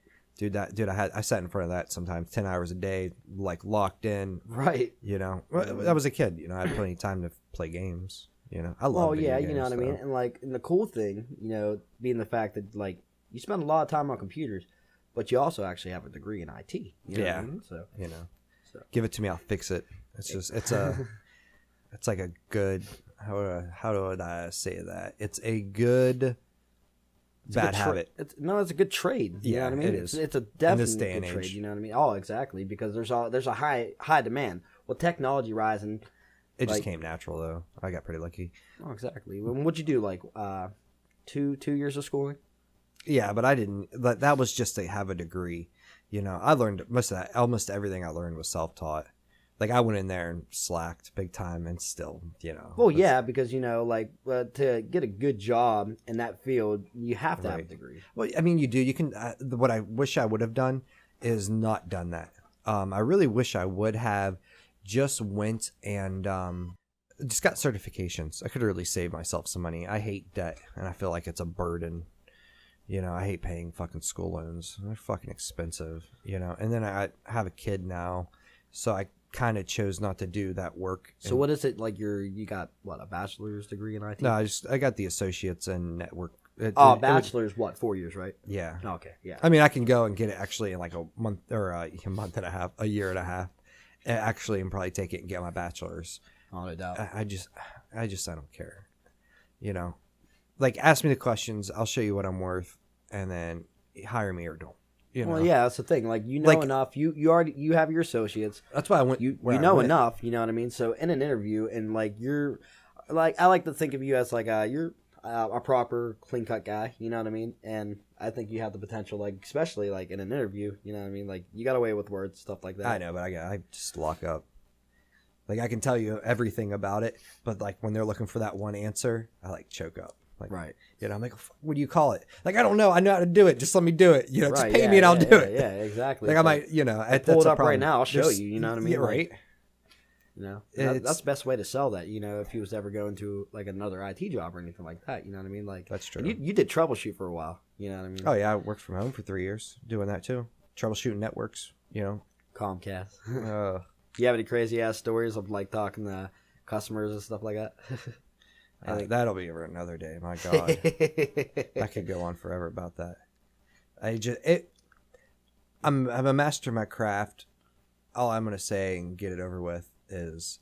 Speaker 1: I sat in front of that sometimes 10 hours a day, like locked in.
Speaker 3: Right.
Speaker 1: I was a kid. I had plenty of time to play games. I love.
Speaker 3: Oh yeah,
Speaker 1: games,
Speaker 3: you know what I mean. And the cool thing, being the fact that like you spend a lot of time on computers, but you also actually have a degree in IT. You know what I mean? So
Speaker 1: give it to me, I'll fix it. It's just it's like a good how would I say that? It's a good. Bad habit.
Speaker 3: It's a good trade. You know what I mean?
Speaker 1: It is.
Speaker 3: It's a definitely
Speaker 1: day
Speaker 3: good
Speaker 1: and
Speaker 3: trade.
Speaker 1: age.
Speaker 3: You know what I mean? Oh, exactly. Because there's a high demand. Well, technology rising.
Speaker 1: It just came natural though. I got pretty lucky.
Speaker 3: Oh, exactly. What'd you do? Like 2 years of schooling?
Speaker 1: Yeah, but I didn't. That was just to have a degree. I learned most of that. Almost everything I learned was self-taught. Like I went in there and slacked big time, and still,
Speaker 3: Well, yeah, because to get a good job in that field, you have to have a degree.
Speaker 1: Well, I mean, you do. You can. What I wish I would have done is not done that. I really wish I would have just went and just got certifications. I could really save myself some money. I hate debt, and I feel like it's a burden. I hate paying fucking school loans. They're fucking expensive. And then I have a kid now, so I kind of chose not to do that work.
Speaker 3: So what is it like? You got what, a bachelor's degree in IT?
Speaker 1: No, I got the associates in network.
Speaker 3: Bachelor's what, 4 years, right?
Speaker 1: Yeah.
Speaker 3: Okay, yeah.
Speaker 1: I mean, I can go and get it actually in like a month or a month and a half, a year and a half, and probably take it and get my bachelor's.
Speaker 3: Oh, no doubt.
Speaker 1: I don't care. Like ask me the questions, I'll show you what I'm worth, and then hire me or don't.
Speaker 3: Well, yeah, that's the thing. Like enough. You have your associates.
Speaker 1: That's why I went.
Speaker 3: Enough. You know what I mean. So in an interview, and you're I like to think of you as you're a proper clean cut guy. You know what I mean. And I think you have the potential, especially in an interview. You know what I mean. You got away with words, stuff like that.
Speaker 1: I know, but I just lock up. I can tell you everything about it, but when they're looking for that one answer, I choke up.
Speaker 3: Right.
Speaker 1: I'm like, what do you call it? I don't know. I know how to do it. Just let me do it. Just
Speaker 3: right,
Speaker 1: pay me and I'll do it.
Speaker 3: Yeah, exactly.
Speaker 1: I might,
Speaker 3: I pull it up right now. I'll show you. You know what I mean?
Speaker 1: Yeah, right.
Speaker 3: That's the best way to sell that. If he was ever going to another IT job or anything like that. You know what I mean?
Speaker 1: That's true.
Speaker 3: You did troubleshoot for a while. You know what I mean?
Speaker 1: Oh yeah, I worked from home for 3 years doing that too. Troubleshooting networks.
Speaker 3: Comcast. Do you have any crazy ass stories of talking to customers and stuff like that?
Speaker 1: That'll be for another day. My God, I could go on forever about that. I'm a master of my craft. All I'm gonna say and get it over with is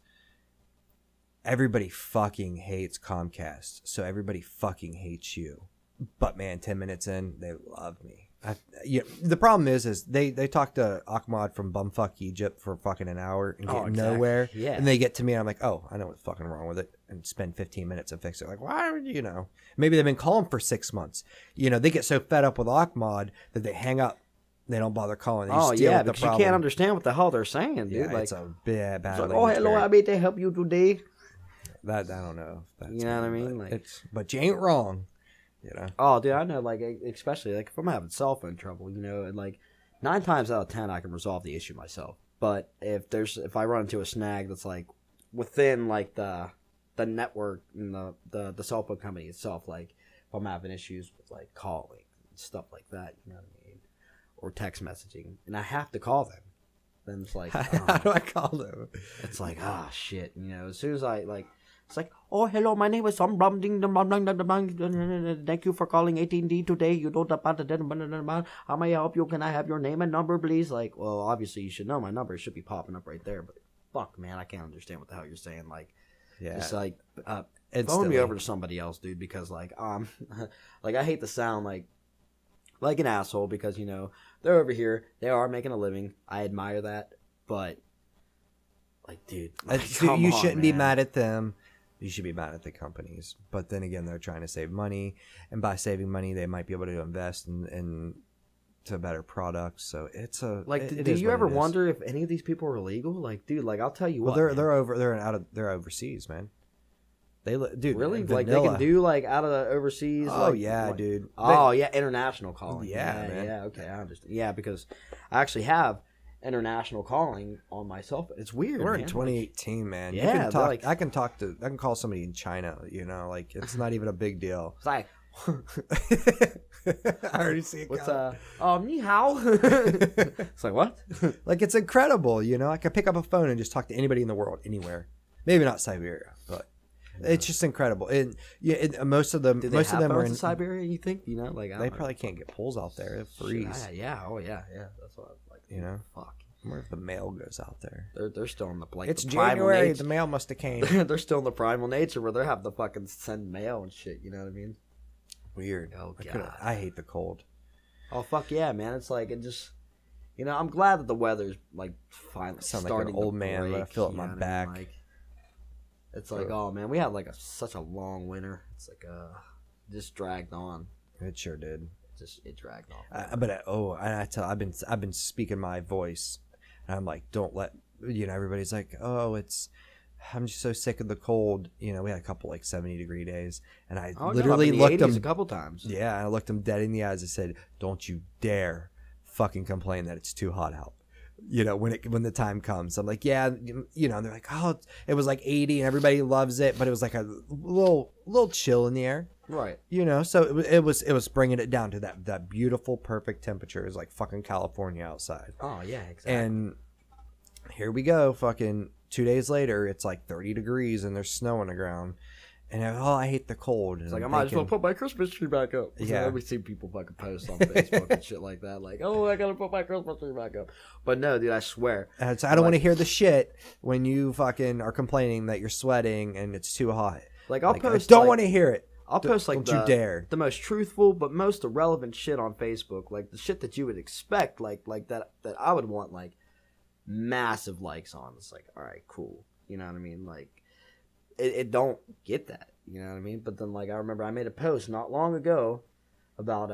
Speaker 1: everybody fucking hates Comcast, so everybody fucking hates you. But man, 10 minutes in, they love me. The problem is they talk to Ahmad from bumfuck Egypt for fucking an hour and get nowhere.
Speaker 3: Yeah.
Speaker 1: And they get to me and I'm like, oh, I know what's fucking wrong with it, and spend 15 minutes and fix it. Why would maybe they've been calling for 6 months. They get so fed up with Ahmad that they hang up. They don't bother calling.
Speaker 3: Because you can't understand what the hell they're saying, dude.
Speaker 1: Yeah, it's a bad
Speaker 3: oh, hello, how may I help you today?
Speaker 1: That I don't know. If that's
Speaker 3: you know what I mean?
Speaker 1: But you ain't wrong.
Speaker 3: Oh, dude, I know. Especially if I'm having cell phone trouble, and 9 times out of 10 I can resolve the issue myself. But if I run into a snag that's within the network and the cell phone company itself, if I'm having issues with calling and stuff like that, you know what I mean, or text messaging, and I have to call them, then it's
Speaker 1: how do I call them?
Speaker 3: It's shit, as soon as it's oh, hello, my name is thank you for calling AT&T today. You don't how may I help you? Can I have your name and number, please? Well, obviously you should know my number. It should be popping up right there. But fuck, man, I can't understand what the hell you're saying. It's phone me over to somebody else, dude, because I hate to sound like an asshole, because they're over here, they are making a living. I admire that, but dude,
Speaker 1: you shouldn't be mad at them. You should be mad at the companies. But then again, they're trying to save money, and by saving money, they might be able to invest in to better products. So it's a
Speaker 3: do you ever wonder if any of these people are illegal? Dude, I'll tell you what.
Speaker 1: Well, they're overseas, man. Dude,
Speaker 3: really?
Speaker 1: vanilla.
Speaker 3: Like they can do like out of the overseas?
Speaker 1: Oh
Speaker 3: like,
Speaker 1: yeah,
Speaker 3: like,
Speaker 1: dude.
Speaker 3: Oh yeah, international calling.
Speaker 1: Yeah, man.
Speaker 3: Yeah, okay, I understand. Yeah, because I actually have international calling on my cell phone. It's weird.
Speaker 1: We're
Speaker 3: man.
Speaker 1: in 2018, man.
Speaker 3: Yeah,
Speaker 1: You can talk.
Speaker 3: like-
Speaker 1: I can call somebody in China. Like it's not even a big deal.
Speaker 3: It's like,
Speaker 1: I already see it.
Speaker 3: what's ni hao? It's like what?
Speaker 1: Like it's incredible. I can pick up a phone and just talk to anybody in the world, anywhere. Maybe not Siberia, but it's just incredible. And most of them,
Speaker 3: Do they
Speaker 1: most
Speaker 3: have
Speaker 1: of them are
Speaker 3: phones
Speaker 1: in
Speaker 3: in Siberia. You think? Like I
Speaker 1: They
Speaker 3: don't know.
Speaker 1: probably can't get poles out there. It freeze.
Speaker 3: Yeah. Oh yeah. That's what I like. Fuck.
Speaker 1: I wonder if the mail goes out there.
Speaker 3: They're still in the
Speaker 1: It's
Speaker 3: the primal
Speaker 1: January.
Speaker 3: nature.
Speaker 1: The mail must have came.
Speaker 3: They're still in the primal nature where they have to fucking send mail and shit. You know what I mean?
Speaker 1: Weird.
Speaker 3: Oh,
Speaker 1: I hate the cold.
Speaker 3: Oh fuck yeah, man! It's like it just, I'm glad that the weather's like finally
Speaker 1: Sound like
Speaker 3: starting
Speaker 1: an old
Speaker 3: to
Speaker 1: man, but I
Speaker 3: break,
Speaker 1: feel it in
Speaker 3: you
Speaker 1: my
Speaker 3: know what I
Speaker 1: back.
Speaker 3: mean? Like, it's like, oh man, we had like such a long winter. It's like just dragged on.
Speaker 1: It sure did.
Speaker 3: It dragged on.
Speaker 1: I've been speaking my voice, and I'm like, don't let everybody's like, I'm just so sick of the cold. We had a couple like 70-degree days, and I literally looked them
Speaker 3: a couple times.
Speaker 1: Yeah, I looked them dead in the eyes and said, "Don't you dare fucking complain that it's too hot out." When the time comes, I'm like, yeah, and they're like, oh, it was like 80 and everybody loves it, but it was like a little chill in the air,
Speaker 3: right?
Speaker 1: So it was bringing it down to that beautiful, perfect temperature. It was like fucking California outside.
Speaker 3: Oh yeah, exactly.
Speaker 1: And here we go, fucking 2 days later, it's like 30 degrees and there's snow on the ground. And I hate the cold. And
Speaker 3: it's like I might as well put my Christmas tree back up.
Speaker 1: Yeah,
Speaker 3: we see people fucking post on Facebook and shit like that, like, oh, I gotta put my Christmas tree back up. But no, dude, I swear.
Speaker 1: And so I don't want to hear the shit when you fucking are complaining that you're sweating and it's too hot.
Speaker 3: Like I'll post.
Speaker 1: I don't want to hear it.
Speaker 3: I'll post like
Speaker 1: don't you dare.
Speaker 3: The most truthful but most irrelevant shit on Facebook, like the shit that you would expect, like that I would want like massive likes on. It's like, all right, cool. You know what I mean? Like, it don't get that. You know what I mean? But then, like, I remember I made a post not long ago about,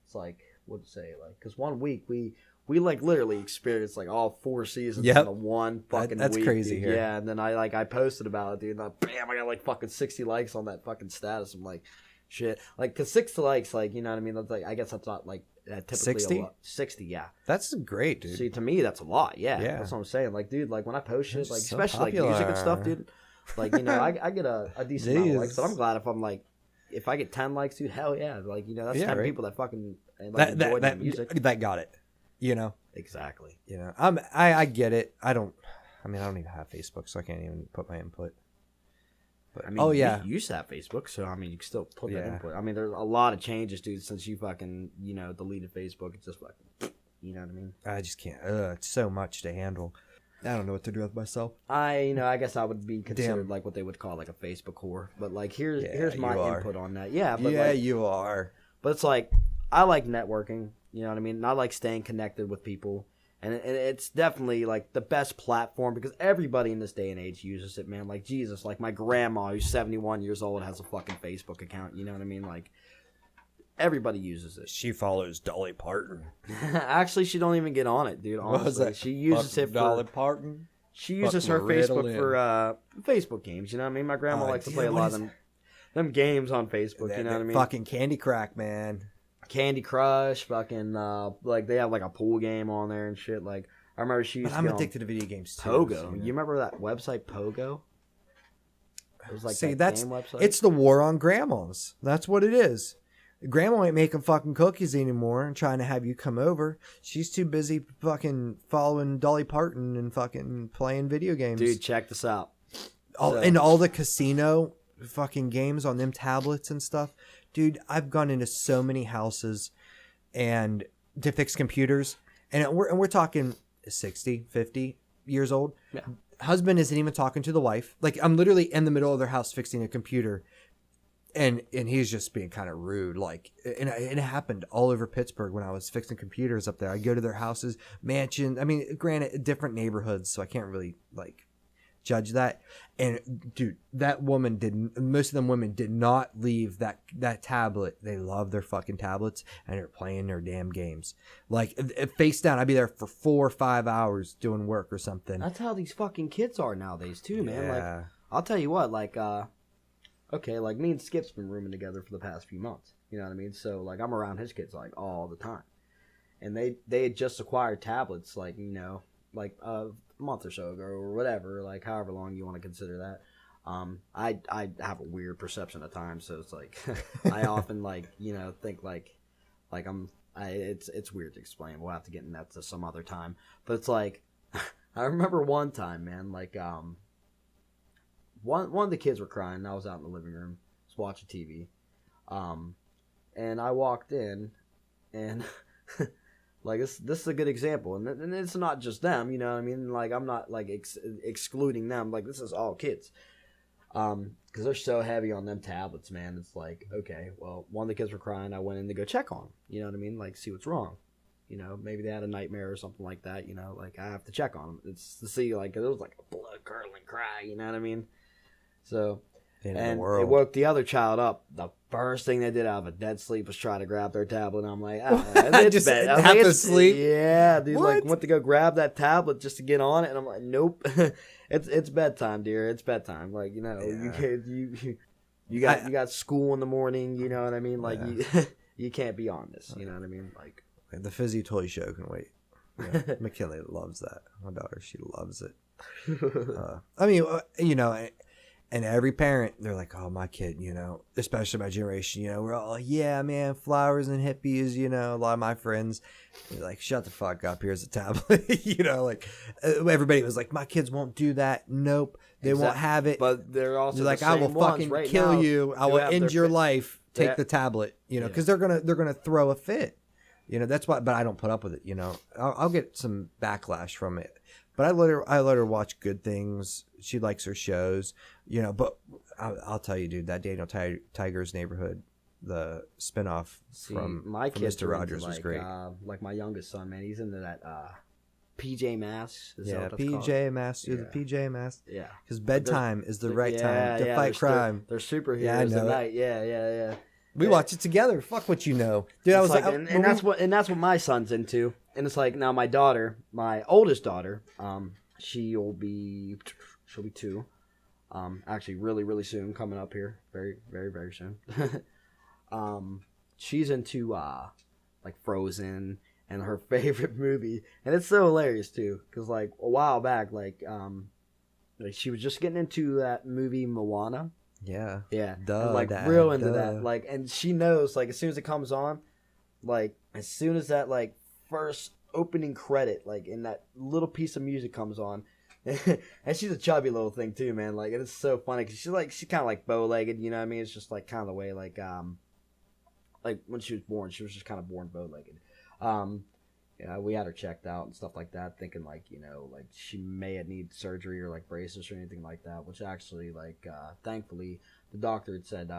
Speaker 3: it's like, what'd it say? Like, because 1 week we like literally experienced like all 4 seasons in the one fucking
Speaker 1: that's
Speaker 3: week.
Speaker 1: crazy
Speaker 3: dude.
Speaker 1: here.
Speaker 3: Yeah, and then I posted about it, dude, and bam, I got like fucking 60 likes on that fucking status. I'm like, shit. Like, because 60 likes, like, you know what I mean? That's like, I guess that's not like typically
Speaker 1: 60?
Speaker 3: a lot. 60, yeah.
Speaker 1: That's great, dude.
Speaker 3: See, to me, that's a lot. Yeah.
Speaker 1: Yeah.
Speaker 3: That's what I'm saying. Like, dude, like when I post shit, like,
Speaker 1: so
Speaker 3: especially
Speaker 1: popular.
Speaker 3: like music and stuff, dude. Like, I get a decent amount of likes, but I'm glad if I get 10 likes, dude, hell yeah. Like, that's 10 people that fucking enjoy my music.
Speaker 1: That got it.
Speaker 3: Exactly.
Speaker 1: I get it. I don't even have Facebook, so I can't even put my input. But,
Speaker 3: I mean,
Speaker 1: you
Speaker 3: used to have Facebook, so I mean, you can still put that input. I mean, there's a lot of changes, dude, since you fucking, deleted Facebook. It's just fucking, you know what I mean?
Speaker 1: I just can't. It's so much to handle. I don't know what to do with myself.
Speaker 3: I guess I would be considered like what they would call like a Facebook whore. But like, here's my input on that. Yeah, but
Speaker 1: you are.
Speaker 3: But it's like, I like networking, you know what I mean? And I like staying connected with people. And it's definitely like the best platform because everybody in this day and age uses it, man. Like, Jesus, like my grandma who's 71 years old has a fucking Facebook account, you know what I mean? Like, everybody uses it.
Speaker 1: She follows Dolly Parton.
Speaker 3: Actually, she don't even get on it, dude. Honestly, she uses it for
Speaker 1: Dolly Parton.
Speaker 3: She uses her Facebook for Facebook games. You know what I mean? My grandma likes to play a lot of them games on Facebook. You know what I mean?
Speaker 1: Fucking Candy Crack, man.
Speaker 3: Candy Crush, fucking like they have like a pool game on there and shit. Like I remember she used.
Speaker 1: I'm addicted to video games too.
Speaker 3: Pogo. You remember that website Pogo? It was like game website.
Speaker 1: It's the war on grandmas. That's what it is. Grandma ain't making fucking cookies anymore and trying to have you come over. She's too busy fucking following Dolly Parton and fucking playing video games.
Speaker 3: Dude, check this out.
Speaker 1: And all the casino fucking games on them tablets and stuff. Dude, I've gone into so many houses and to fix computers. And we're talking 60, 50 years old.
Speaker 3: Yeah.
Speaker 1: Husband isn't even talking to the wife. Like, I'm literally in the middle of their house fixing a computer. And he's just being kind of rude. Like, and it happened all over Pittsburgh when I was fixing computers up there. I go to their houses, mansion. I mean, granted, different neighborhoods, so I can't really like judge that. And dude, most of them women did not leave that tablet. They love their fucking tablets and they're playing their damn games. Like, face down, I'd be there for 4 or 5 hours doing work or something.
Speaker 3: That's how these fucking kids are nowadays too, man.
Speaker 1: Yeah.
Speaker 3: Like, I'll tell you what, like, okay, like me and Skip's been rooming together for the past few months. You know what I mean? So like I'm around his kids like all the time, and they had just acquired tablets like like a month or so ago or whatever, like however long you want to consider that. I have a weird perception of time, so it's like I often like think like it's weird to explain. We'll have to get into that to some other time. But it's like I remember one time, man, like one of the kids were crying. And I was out in the living room, just watching TV, and I walked in, and like this is a good example, and it's not just them, you know what I mean? Like I'm not like excluding them. Like this is all kids. Because they're so heavy on them tablets, man. It's like, okay, well, one of the kids were crying. I went in to go check on them. You know what I mean? Like, see what's wrong. Maybe they had a nightmare or something like that. Like I have to check on them. It's to see, like, it was like a blood curdling cry. You know what I mean? So, and it woke the other child up. The first thing they did out of a dead sleep was try to grab their tablet. And I'm like, it's
Speaker 1: just
Speaker 3: bad.
Speaker 1: half asleep.
Speaker 3: Yeah, dude.
Speaker 1: What?
Speaker 3: Like went to go grab that tablet just to get on it, and I'm like, nope. It's bedtime, dear. It's bedtime. Like you got school in the morning. You know what I mean? Like you can't be on this. You know what I mean? Like
Speaker 1: the fizzy toy show can wait. Yeah. McKinley loves that. My daughter, she loves it. I mean, and every parent, they're like, oh, my kid, especially my generation, we're all like, yeah, man, flowers and hippies, a lot of my friends, they're like, shut the fuck up, here's a tablet, like, everybody was like, my kids won't do that, nope, they won't have it,
Speaker 3: but they're also
Speaker 1: like, I will fucking kill you, I will end your life, take the tablet, because they're gonna throw a fit, that's why, but I don't put up with it, I'll get some backlash from it. But I let her watch good things. She likes her shows, But I'll tell you, dude, that Daniel Tiger's Neighborhood, the spinoff from Mr. Rogers was great.
Speaker 3: Like my youngest son, man, he's into that PJ Masks.
Speaker 1: PJ Masks. Do the PJ Masks.
Speaker 3: Yeah,
Speaker 1: because bedtime is the right time to fight crime.
Speaker 3: They're superheroes at night. Yeah.
Speaker 1: We watch it together. Fuck what you know, dude. I was like,
Speaker 3: and that's what my son's into. And it's like now my daughter, my oldest daughter, she'll be 2, actually really really soon, coming up here, very very very soon. She's into like Frozen, and her favorite movie, and it's so hilarious too, because like a while back, like she was just getting into that movie Moana.
Speaker 1: Yeah.
Speaker 3: And, like real into that, like, and she knows, like, as soon as it comes on, like as soon as that like first opening credit, like in that little piece of music comes on, and she's a chubby little thing too, man. Like, and it's so funny because she's kind of like bow-legged, you know what I mean? It's just like kind of the way like when she was born, she was just kind of born bow-legged. We had her checked out and stuff like that, thinking like like she may need surgery or like braces or anything like that. Which actually, like, thankfully, the doctor had said,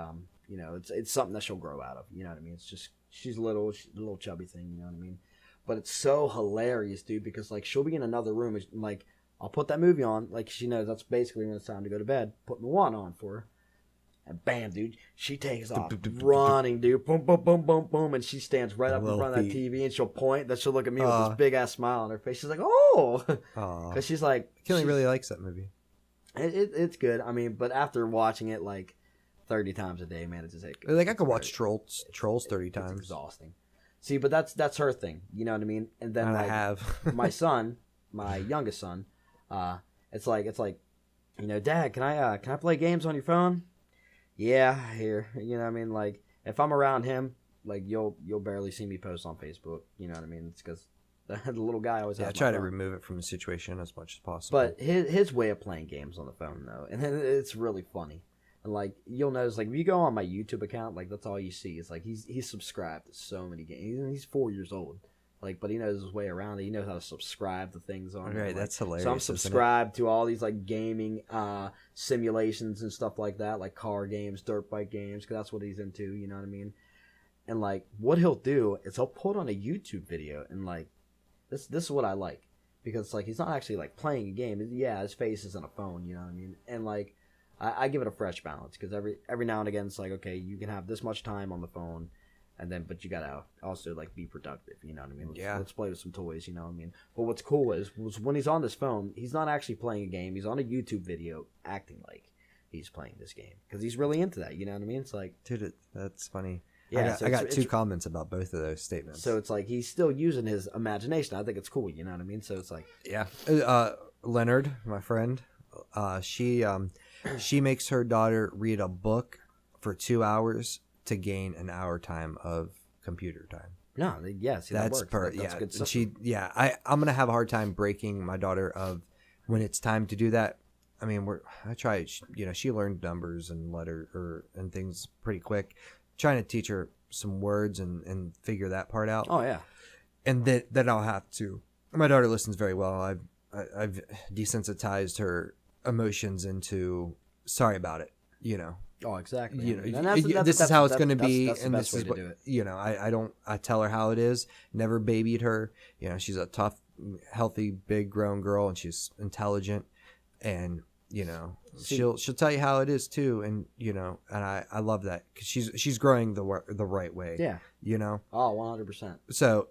Speaker 3: it's something that she'll grow out of. You know what I mean? It's just she's a little chubby thing. You know what I mean? But it's so hilarious, dude, because like she'll be in another room and like I'll put that movie on, like she knows that's basically when it's time to go to bed. Put Moana on for her. And bam, dude, she takes off running, dude. Boom, boom, boom, boom, boom. And she stands right up in front of that TV, and she'll point. Then she'll look at me with this big-ass smile on her face. She's like, oh. Because she's like...
Speaker 1: Kelly really likes that movie.
Speaker 3: It's good. I mean, but after watching it, like, 30 times a day, man, it's just like...
Speaker 1: I could watch Trolls 30 times.
Speaker 3: It's exhausting. See, but that's her thing. You know what I mean? And then, like,
Speaker 1: I have.
Speaker 3: my son, my youngest son, it's like, Dad, can I play games on your phone? Yeah, here. You know what I mean? Like, if I'm around him, like, you'll barely see me post on Facebook. You know what I mean? It's because the little guy always has
Speaker 1: I try to remove it from the situation as much as possible.
Speaker 3: But his way of playing games on the phone, though, and it's really funny. And, like, you'll notice, like, if you go on my YouTube account, like, that's all you see. It's like he's subscribed to so many games. He's 4 years old. Like, but he knows his way around it. He knows how to subscribe to things on
Speaker 1: right,
Speaker 3: like,
Speaker 1: that's hilarious.
Speaker 3: So I'm subscribed to all these like gaming simulations and stuff like that, like car games, dirt bike games, because that's what he's into. You know what I mean? And like, what he'll do is he'll put on a YouTube video, and like, this is what I like, because like he's not actually like playing a game. Yeah, his face is on a phone. You know what I mean? And like, I give it a fresh balance, because every now and again it's like, okay, you can have this much time on the phone. And then, but you gotta also like be productive, you know what I mean? Let's play with some toys, you know what I mean? But what's cool was when he's on this phone, he's not actually playing a game. He's on a YouTube video acting like he's playing this game because he's really into that. You know what I mean? It's like,
Speaker 1: dude, that's funny.
Speaker 3: Yeah,
Speaker 1: I got two comments about both of those statements.
Speaker 3: So it's like he's still using his imagination. I think it's cool. You know what I mean? So it's like,
Speaker 1: yeah. Leonard, my friend, she makes her daughter read a book for 2 hours to gain an hour time of computer time.
Speaker 3: No, yeah, see,
Speaker 1: that's
Speaker 3: that works.
Speaker 1: That's
Speaker 3: good stuff.
Speaker 1: I'm gonna have a hard time breaking my daughter of when it's time to do that. I mean, I try, she learned numbers and and things pretty quick. Trying to teach her some words and figure that part out.
Speaker 3: Oh yeah,
Speaker 1: and then I'll have to. My daughter listens very well. I've desensitized her emotions into sorry about it.
Speaker 3: Oh, exactly.
Speaker 1: This is how it's going to be,
Speaker 3: and this is what
Speaker 1: I tell her how it is. Never babied her. She's a tough, healthy, big grown girl, and she's intelligent, and she'll tell you how it is too, and and I love that because she's growing the right way.
Speaker 3: Yeah. Oh, 100%.
Speaker 1: So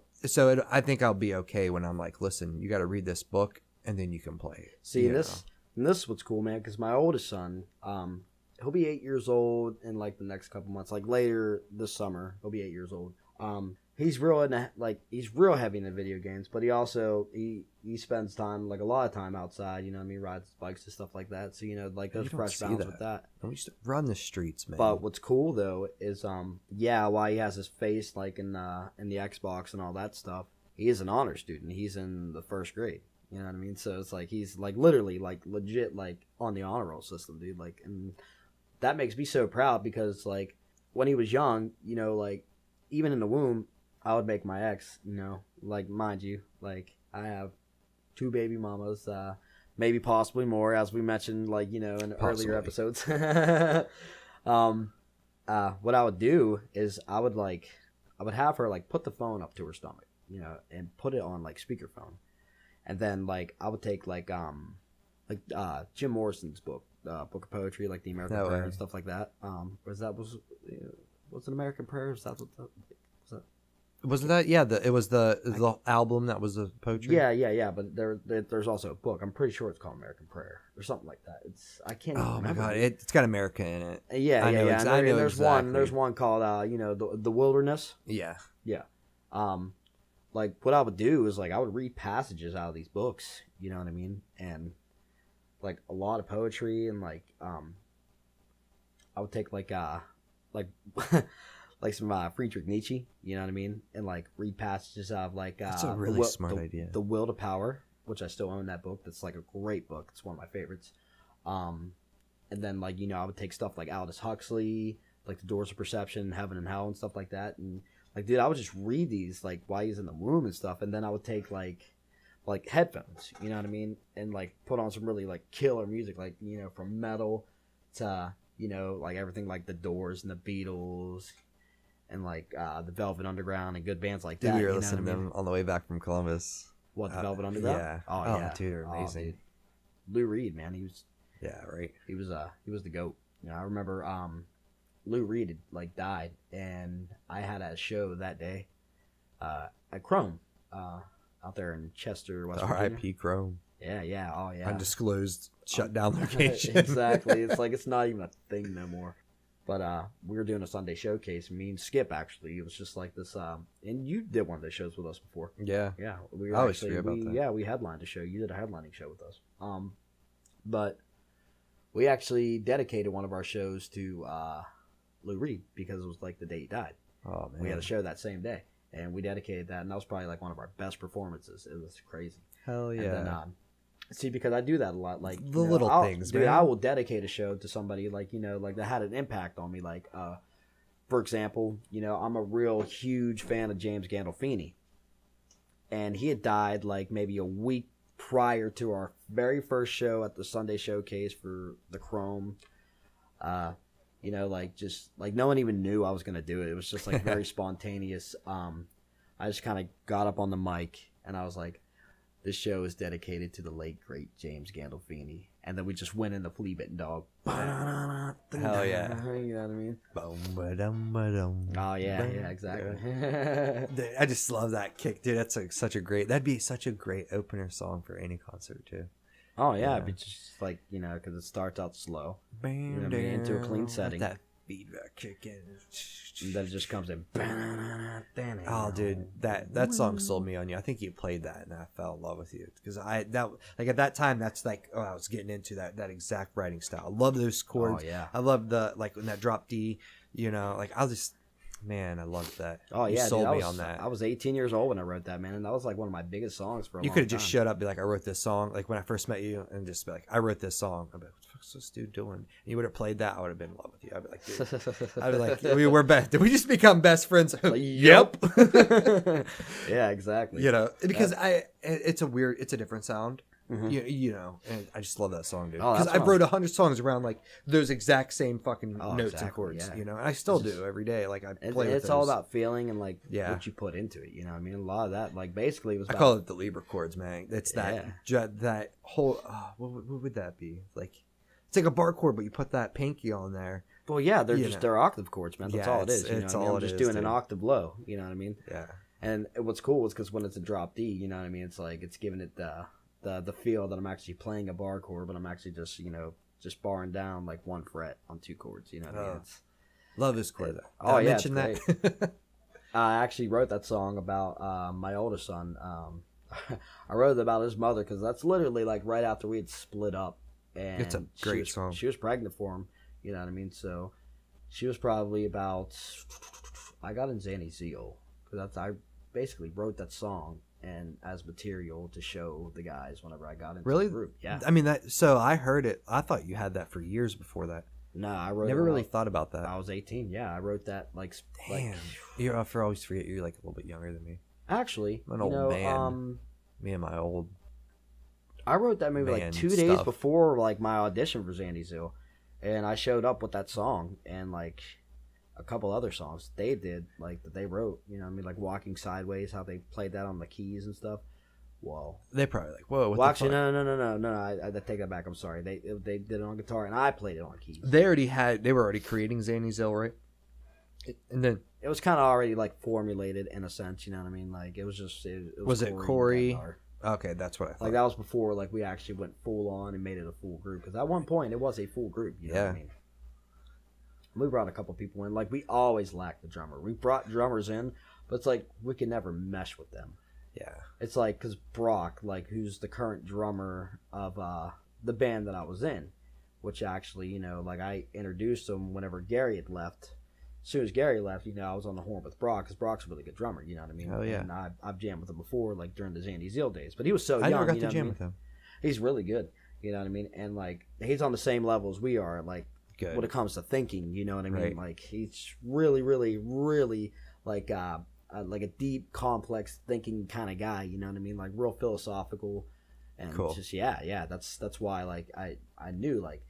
Speaker 1: I think I'll be okay when I'm like, listen, you got to read this book and then you can play.
Speaker 3: See, this is what's cool, man, because my oldest son, he'll be 8 years old in like the next couple months, like later this summer, he'll be 8 years old. He's he's real heavy into video games, but he also he spends time, like a lot of time outside, rides bikes and stuff like that. So there's fresh balance with that.
Speaker 1: We used to run the streets, man.
Speaker 3: But what's cool though is while he has his face like in the Xbox and all that stuff, he is an honor student. He's in the first grade. You know what I mean? So it's like he's like literally like legit like on the honor roll system, dude. Like, and that makes me so proud because like when he was young, like even in the womb, I would make my ex, like, mind you, like I have 2 baby mamas, maybe possibly more, as we mentioned, like, in earlier episodes. What I would do is I would have her like put the phone up to her stomach, and put it on like speakerphone. And then like I would take like Jim Morrison's book of poetry, like the American Prayer and stuff like that. Was it American Prayer? Is that what was that?
Speaker 1: Wasn't that? Yeah, it was the album that was the poetry.
Speaker 3: Yeah. But there's also a book. I'm pretty sure it's called American Prayer or something like that. I can't.
Speaker 1: Oh
Speaker 3: remember.
Speaker 1: my god, it's got America in it.
Speaker 3: Yeah. There's one called the Wilderness.
Speaker 1: Yeah.
Speaker 3: Like what I would do is like I would read passages out of these books. You know what I mean? And like a lot of poetry and like I would take like like some Friedrich Nietzsche, you know what I mean, and like read passages of like
Speaker 1: that's a really smart idea.
Speaker 3: The Will to Power, which I still own that book. That's like a great book. It's one of my favorites. And then like I would take stuff like Aldous Huxley, like The Doors of Perception, Heaven and Hell, and stuff like that. And like, dude, I would just read these like while he's in the womb and stuff. And then I would take like headphones, you know what I mean, and like put on some really like killer music, like from metal to like everything like the Doors and the Beatles. And like the Velvet Underground and good bands like that.
Speaker 1: We were listening to them on the way back from Columbus.
Speaker 3: What, the Velvet Underground?
Speaker 1: Yeah.
Speaker 3: Oh yeah,
Speaker 1: dude, they're amazing.
Speaker 3: Dude. Lou Reed, man, he was.
Speaker 1: Yeah, right.
Speaker 3: He was the GOAT. I remember Lou Reed had like died, and I had a show that day at Chrome out there in Chester, West Virginia.
Speaker 1: R.I.P. Chrome.
Speaker 3: Yeah. Oh yeah.
Speaker 1: Undisclosed shut down location.
Speaker 3: Exactly. It's like it's not even a thing no more. But we were doing a Sunday showcase. Me and Skip, actually. It was just like this. And you did one of those shows with us before.
Speaker 1: Yeah.
Speaker 3: Yeah. We
Speaker 1: were about that.
Speaker 3: Yeah, we headlined a show. You did a headlining show with us. But we actually dedicated one of our shows to Lou Reed because it was like the day he died.
Speaker 1: Oh, man.
Speaker 3: We had a show that same day. And we dedicated that. And that was probably like one of our best performances. It was crazy.
Speaker 1: Hell yeah.
Speaker 3: And then, see, because I do that a lot, like
Speaker 1: the little things,
Speaker 3: dude,
Speaker 1: man.
Speaker 3: I will dedicate a show to somebody like like that had an impact on me. Like, for example, I'm a real huge fan of James Gandolfini, and he had died like maybe a week prior to our very first show at the Sunday Showcase for the Chrome. Like just like no one even knew I was gonna do it. It was just like very spontaneous. I just kind of got up on the mic and I was like, this show is dedicated to the late, great James Gandolfini. And then we just went into Flea Bitten Dog.
Speaker 1: Hell yeah.
Speaker 3: You know what I mean? Oh, yeah, exactly.
Speaker 1: Dude, I just love that kick, dude. That's like that'd be such a great opener song for any concert, too.
Speaker 3: Oh yeah,
Speaker 1: Yeah.
Speaker 3: but just like because it starts out slow,
Speaker 1: Bam,
Speaker 3: into a clean
Speaker 1: let
Speaker 3: setting,
Speaker 1: that feedback kick in.
Speaker 3: and then it just comes in.
Speaker 1: Oh, dude, that song sold me on you. I think you played that, and I fell in love with you because at that time, that's like I was getting into that exact writing style. I love those chords.
Speaker 3: Oh yeah.
Speaker 1: I love the when that drop D. I just. Man, I loved that.
Speaker 3: Oh
Speaker 1: You
Speaker 3: yeah,
Speaker 1: sold
Speaker 3: dude,
Speaker 1: me on that.
Speaker 3: I was 18 years old when I wrote that, man, and that was like one of my biggest songs for a
Speaker 1: You
Speaker 3: long
Speaker 1: could have just
Speaker 3: time.
Speaker 1: shut up, and be like, "I wrote this song." Like when I first met you, and just be like, "I wrote this song." I'd be like, "What the fuck's this dude doing?" And you would have played that. I would have been in love with you. I'd be like, dude. I'd be like, we're best. Did we just become best friends? Yep.
Speaker 3: Yeah, exactly.
Speaker 1: Because it's a different sound. And I just love that song, dude.
Speaker 3: Oh,
Speaker 1: Because
Speaker 3: that's
Speaker 1: I
Speaker 3: what
Speaker 1: wrote 100 songs around like those exact same fucking
Speaker 3: Oh,
Speaker 1: notes
Speaker 3: exactly,
Speaker 1: and chords.
Speaker 3: yeah.
Speaker 1: And I still do every day. Like I play with
Speaker 3: It's all
Speaker 1: those.
Speaker 3: about feeling and like
Speaker 1: Yeah.
Speaker 3: what you put into it. You know what I mean? A lot of that, like basically, was
Speaker 1: I
Speaker 3: about,
Speaker 1: call it the Libra chords, man. It's
Speaker 3: Yeah.
Speaker 1: that whole. What would that be? Like, it's like a bar chord, but you put that pinky on there.
Speaker 3: Well, yeah, they're
Speaker 1: you
Speaker 3: just
Speaker 1: know.
Speaker 3: they're octave chords, man. That's
Speaker 1: Yeah,
Speaker 3: all it is.
Speaker 1: it's
Speaker 3: You know what I mean?
Speaker 1: all
Speaker 3: I'm
Speaker 1: it
Speaker 3: just
Speaker 1: is,
Speaker 3: doing an
Speaker 1: dude.
Speaker 3: octave low. You know what I mean?
Speaker 1: Yeah.
Speaker 3: And what's cool is because when it's a drop D, you know what I mean? It's like it's giving it the feel that I'm actually playing a bar chord, but I'm actually just just barring down like one fret on two chords. You know what I mean?
Speaker 1: Oh.
Speaker 3: It's,
Speaker 1: Love this chord.
Speaker 3: Oh, yeah,
Speaker 1: mention
Speaker 3: it's
Speaker 1: that.
Speaker 3: I actually wrote that song about my oldest son. I wrote it about his mother because that's literally like right after we had split up, and
Speaker 1: It's a great song.
Speaker 3: She was pregnant for him. You know what I mean? So she was probably about. I got in Zanny Zeal because I basically wrote that song and as material to show the guys whenever I got into
Speaker 1: Really?
Speaker 3: the group. Yeah.
Speaker 1: I mean that. So I heard it. I thought you had that for years before that.
Speaker 3: No, I wrote.
Speaker 1: Never
Speaker 3: it
Speaker 1: really
Speaker 3: out-
Speaker 1: thought about that.
Speaker 3: I was 18. Yeah, I wrote that like.
Speaker 1: Damn. I always forget you're like a little bit younger than me.
Speaker 3: Actually,
Speaker 1: I'm an old man. Me and my old.
Speaker 3: I wrote that maybe like
Speaker 1: Man
Speaker 3: 2 days
Speaker 1: stuff.
Speaker 3: before like my audition for Zandy Zoo, and I showed up with that song and like a couple other songs they did like that they wrote. You know what I mean? Like Walking Sideways, how they played that on the keys and stuff. Whoa.
Speaker 1: They probably like, whoa. What
Speaker 3: Well,
Speaker 1: the
Speaker 3: actually,
Speaker 1: fuck?
Speaker 3: no. I take that back. I'm sorry. They did it on guitar and I played it on keys.
Speaker 1: They were already creating Zanny Zill, right? And then
Speaker 3: It was kind of already like formulated in a sense. You know what I mean? Like it was just.
Speaker 1: Was it Corey?
Speaker 3: and Gunnar.
Speaker 1: okay, that's what I thought.
Speaker 3: Like that was before like we actually went full on and made it a full group because at one point it was a full group. You know what I mean? We brought a couple people in. Like we always lacked the drummer. We brought drummers in, but it's like we could never mesh with them.
Speaker 1: Yeah.
Speaker 3: It's like because Brock, like who's the current drummer of the band that I was in, which actually like I introduced him whenever Gary had left. As soon as Gary left, I was on the horn with Brock because Brock's a really good drummer. You know what I mean?
Speaker 1: Oh, yeah.
Speaker 3: And I've jammed with him before, like during the Zandy Zeal days. But he was so
Speaker 1: I
Speaker 3: young.
Speaker 1: never got
Speaker 3: you
Speaker 1: to
Speaker 3: know
Speaker 1: jam
Speaker 3: what I
Speaker 1: with
Speaker 3: mean?
Speaker 1: him.
Speaker 3: He's really good. You know what I mean? And like he's on the same level as we are. Like
Speaker 1: Good.
Speaker 3: when it comes to thinking, you know what I mean?
Speaker 1: Right.
Speaker 3: Like he's really, really, really like a deep, complex thinking kind of guy. You know what I mean? Like real philosophical, and
Speaker 1: Cool.
Speaker 3: just yeah. That's why like I knew like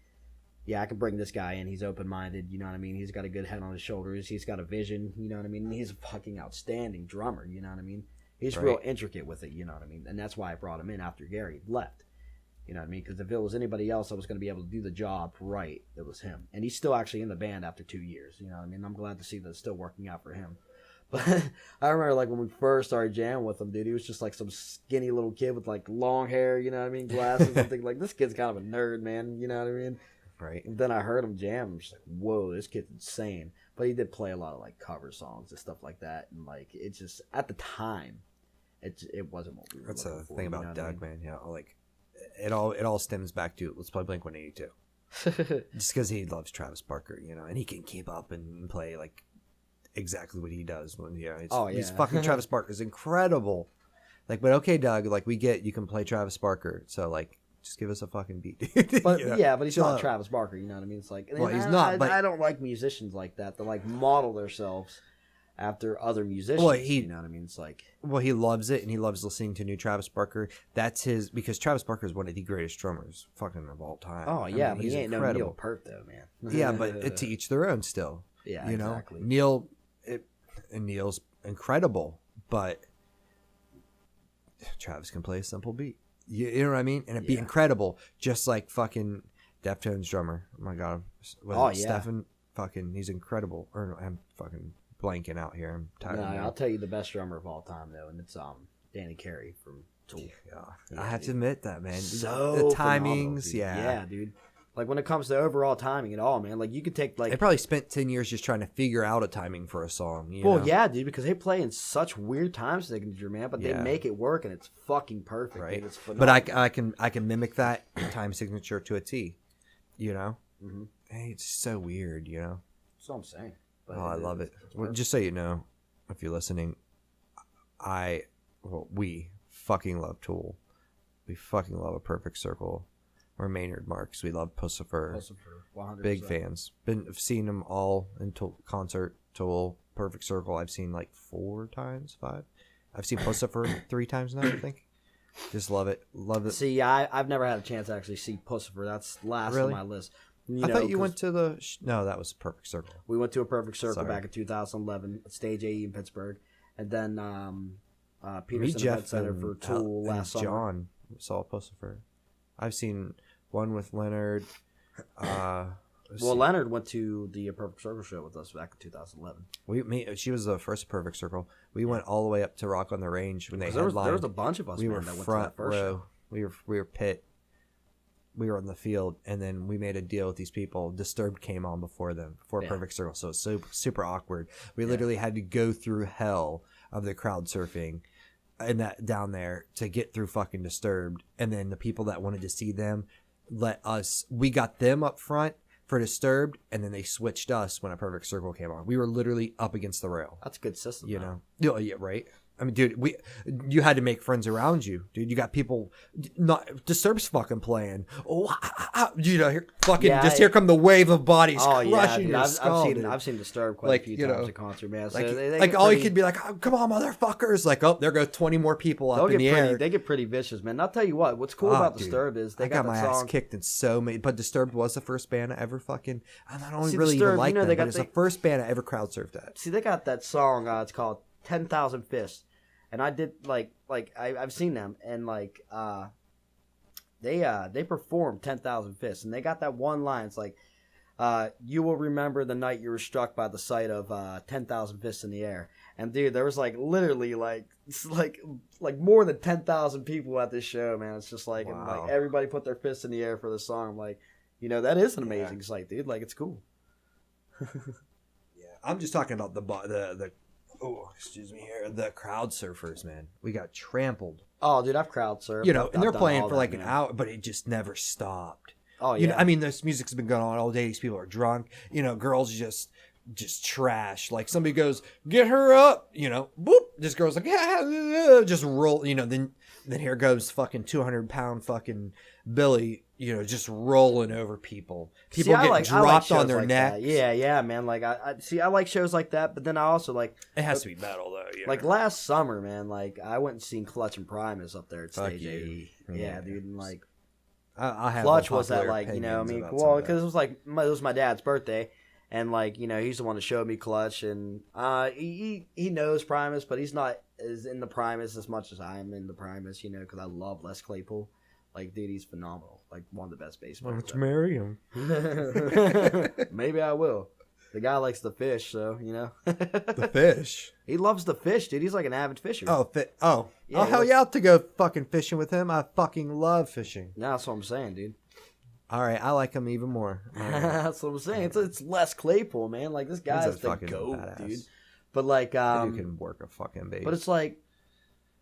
Speaker 3: yeah I can bring this guy in. He's open minded. You know what I mean? He's got a good head on his shoulders. He's got a vision. You know what I mean? And he's a fucking outstanding drummer. You know what I mean? He's real
Speaker 1: Right.
Speaker 3: intricate with it. You know what I mean? And that's why I brought him in after Gary left. You know what I mean? Because if it was anybody else that was going to be able to do the job right, it was him. And he's still actually in the band after 2 years. You know what I mean? I'm glad to see that it's still working out for him. But I remember like when we first started jamming with him, dude, he was just like some skinny little kid with like long hair, you know what I mean? Glasses. I'm thinking like, this kid's kind of a nerd, man. You know what I mean?
Speaker 1: Right.
Speaker 3: And then I heard him jam. I'm just like, whoa, this kid's insane. But he did play a lot of like cover songs and stuff like that. And like, it just, at the time, it wasn't what we were
Speaker 1: That's
Speaker 3: looking
Speaker 1: the
Speaker 3: for,
Speaker 1: thing
Speaker 3: you know
Speaker 1: about
Speaker 3: what I
Speaker 1: Doug, man. Yeah, like it all stems back to let's play Blink-182.
Speaker 3: mean?
Speaker 1: Just because he loves Travis Barker, and he can keep up and play like exactly what he does when he's fucking Travis Barker is incredible. Like, but okay, Doug, like we get you can play Travis Barker, so like just give us a fucking beat, dude.
Speaker 3: But yeah, but he's
Speaker 1: Chill
Speaker 3: not
Speaker 1: out.
Speaker 3: Travis Barker. You know what I mean? It's like
Speaker 1: Well,
Speaker 3: and
Speaker 1: he's
Speaker 3: I-
Speaker 1: not,
Speaker 3: I,
Speaker 1: but-
Speaker 3: I don't like musicians like that. That like model themselves after other musicians.
Speaker 1: Well,
Speaker 3: you know what I mean? It's like
Speaker 1: Well, he loves it, and he loves listening to new Travis Barker. That's his because Travis Barker is one of the greatest drummers, fucking of all time.
Speaker 3: oh
Speaker 1: I
Speaker 3: yeah,
Speaker 1: mean,
Speaker 3: but
Speaker 1: he's
Speaker 3: he ain't no
Speaker 1: incredible.
Speaker 3: Neil Peart though, man.
Speaker 1: Yeah, but to each their own. Still,
Speaker 3: yeah,
Speaker 1: you know,
Speaker 3: exactly.
Speaker 1: and Neil's incredible, but Travis can play a simple beat. You know what I mean? And it'd be
Speaker 3: Yeah.
Speaker 1: incredible, just like fucking Deftones drummer. Oh my god,
Speaker 3: Oh, yeah.
Speaker 1: Stefan, fucking, he's incredible. Or no, I'm fucking blanking out here. I'm tired.
Speaker 3: No,
Speaker 1: of
Speaker 3: I'll tell you the best drummer of all time though, and it's Danny Carey from Tool.
Speaker 1: Yeah, I have to admit that, man.
Speaker 3: So
Speaker 1: the
Speaker 3: phenomenal,
Speaker 1: timings,
Speaker 3: dude.
Speaker 1: yeah.
Speaker 3: Yeah, dude. Like when it comes to overall timing at all, man. Like you could take like
Speaker 1: They probably spent 10 years just trying to figure out a timing for a song.
Speaker 3: Well, yeah, dude, because they play in such weird time signature, man, but they
Speaker 1: Yeah.
Speaker 3: make it work and it's fucking perfect.
Speaker 1: Right.
Speaker 3: Dude. It's
Speaker 1: But
Speaker 3: phenomenal.
Speaker 1: I can mimic that time signature to a T. You know?
Speaker 3: Mm-hmm.
Speaker 1: Hey, it's so weird, you know?
Speaker 3: That's what I'm saying. But
Speaker 1: I love it.
Speaker 3: it's
Speaker 1: Well, just so you know, if you're listening, we fucking love Tool. We fucking love A Perfect Circle. We're Maynard Marks. We love Pussifer.
Speaker 3: 100%.
Speaker 1: Big fans. I've seen them all in concert. Tool, Perfect Circle. I've seen like 4 times, 5. I've seen Pussifer 3 times now, I think. Just love it. Love it.
Speaker 3: See, I've never had a chance to actually see Pussifer. That's last
Speaker 1: Really?
Speaker 3: on my list.
Speaker 1: I thought you went to the... No, that was Perfect Circle.
Speaker 3: We went to A Perfect Circle
Speaker 1: Sorry.
Speaker 3: back in 2011 at Stage AE in Pittsburgh. And then
Speaker 1: Me,
Speaker 3: Peterson
Speaker 1: Jeff,
Speaker 3: Event Center
Speaker 1: and,
Speaker 3: for Tool
Speaker 1: and
Speaker 3: last summer.
Speaker 1: John saw Pussifer. I've seen one with Leonard.
Speaker 3: Leonard went to the Perfect Circle show with us back in 2011.
Speaker 1: She was the first Perfect Circle. We went all the way up to Rock on the Range when they
Speaker 3: There
Speaker 1: headlined.
Speaker 3: was a bunch of us,
Speaker 1: We
Speaker 3: man,
Speaker 1: were
Speaker 3: that went to
Speaker 1: front
Speaker 3: that first
Speaker 1: row.
Speaker 3: show.
Speaker 1: We were pit. We were on the field, and then we made a deal with these people. Disturbed came on before Perfect Circle, so it's so super awkward. We literally had to go through hell of the crowd surfing and that down there to get through fucking Disturbed, and then the people that wanted to see them we got them up front for Disturbed, and then they switched us when A Perfect Circle came on. We were literally up against the rail.
Speaker 3: That's a good system,
Speaker 1: You
Speaker 3: man.
Speaker 1: know? Yeah, right. I mean, dude, you had to make friends around you, dude. You got people, not Disturbed's fucking playing. Here, fucking,
Speaker 3: Yeah,
Speaker 1: here come the wave of bodies
Speaker 3: Oh yeah,
Speaker 1: crushing
Speaker 3: dude,
Speaker 1: your skull. dude.
Speaker 3: I've seen Disturbed quite
Speaker 1: Like,
Speaker 3: a few
Speaker 1: you
Speaker 3: times
Speaker 1: know,
Speaker 3: at concert, man. So
Speaker 1: Like,
Speaker 3: they
Speaker 1: like
Speaker 3: get
Speaker 1: all you
Speaker 3: pretty-
Speaker 1: could be like, oh, come on, motherfuckers! Like, oh, there go 20 more people up
Speaker 3: they'll
Speaker 1: in
Speaker 3: get
Speaker 1: the
Speaker 3: pretty,
Speaker 1: air.
Speaker 3: They get pretty vicious, man. And I'll tell you what. What's cool about
Speaker 1: Dude,
Speaker 3: Disturbed is
Speaker 1: I
Speaker 3: they
Speaker 1: got
Speaker 3: got
Speaker 1: my
Speaker 3: that
Speaker 1: ass
Speaker 3: song.
Speaker 1: kicked in so many. But Disturbed was the first band I ever fucking. I don't
Speaker 3: See,
Speaker 1: really
Speaker 3: Disturbed,
Speaker 1: even like
Speaker 3: you know,
Speaker 1: them,
Speaker 3: they
Speaker 1: but
Speaker 3: got
Speaker 1: it's
Speaker 3: the-
Speaker 1: the first band I ever crowd surfed at.
Speaker 3: See, they got that song. It's called 10,000 Fists, and I did I've seen them, and they performed 10,000 Fists, and they got that one line. It's like, you will remember the night you were struck by the sight of 10,000 fists in the air. And dude, there was literally more than 10,000 people at this show, man. It's just and,
Speaker 1: Wow.
Speaker 3: everybody put their fists in the air for the song. I'm like, that is an amazing sight, dude. Like, it's cool.
Speaker 1: Yeah, I'm just talking about the excuse me here, the crowd surfers, man. We got trampled.
Speaker 3: Oh, dude, I've crowd surfed.
Speaker 1: And they're
Speaker 3: I've done
Speaker 1: playing
Speaker 3: all
Speaker 1: for
Speaker 3: that,
Speaker 1: like an
Speaker 3: man.
Speaker 1: hour, but it just never stopped.
Speaker 3: Oh yeah.
Speaker 1: You know, I mean, this music's been going on all day. These people are drunk. Girls just trash. Like somebody goes, "Get her up!" Boop. This girl's like, "Yeah," just roll. Then here goes fucking 200-pound fucking Billy. Just rolling over people. People get dropped on their neck.
Speaker 3: Yeah, man. I like shows like that, but then I also
Speaker 1: It has to be metal though. Yeah.
Speaker 3: Like last summer, man. I went and seen Clutch and Primus up there at
Speaker 1: Fuck
Speaker 3: Stage
Speaker 1: you.
Speaker 3: 8.
Speaker 1: Yeah.
Speaker 3: dude, and
Speaker 1: I have
Speaker 3: Clutch was that
Speaker 1: unpopular opinions about some of
Speaker 3: because
Speaker 1: that.
Speaker 3: it was my dad's birthday, and he's the one that showed me Clutch, and he knows Primus, but he's not as in the Primus as much as I am in the Primus, because I love Les Claypool. Dude, he's phenomenal. One of the best bass players.
Speaker 1: Let's marry him.
Speaker 3: Maybe I will. The guy likes the fish, so
Speaker 1: The fish.
Speaker 3: he loves the fish, dude. He's like an avid fisher.
Speaker 1: Oh,
Speaker 3: Yeah,
Speaker 1: hell yeah! I'll to go fucking fishing with him. I fucking love fishing.
Speaker 3: Yeah, that's what I'm saying, dude.
Speaker 1: All right, I like him even more. All right.
Speaker 3: That's what I'm saying. It's Les Claypool, man. This guy's
Speaker 1: a
Speaker 3: the
Speaker 1: fucking
Speaker 3: goat,
Speaker 1: badass.
Speaker 3: dude. But
Speaker 1: That dude can work a fucking bass.
Speaker 3: but it's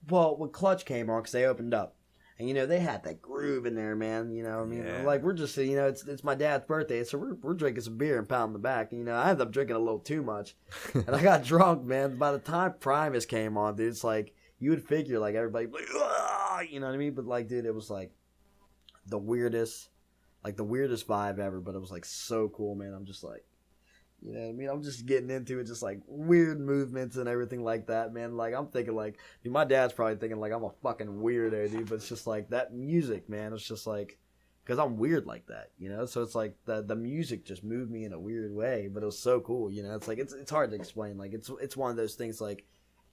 Speaker 3: when Clutch came on, because they opened up, and they had that groove in there, man.
Speaker 1: Yeah.
Speaker 3: We're just it's my dad's birthday, so we're drinking some beer and pounding the back. I ended up drinking a little too much, and I got drunk, man. By the time Primus came on, dude, it's you would figure everybody would be "Ah," you know what I mean? But dude, it was the weirdest vibe ever. But it was so cool, man. I'm just you know what I mean? I'm just getting into it, just weird movements and everything like that, man. I'm thinking dude, my dad's probably thinking I'm a fucking weirdo, dude. But it's just that music, man. It's just because I'm weird like that, So it's the music just moved me in a weird way, but it was so cool, It's it's hard to explain. It's one of those things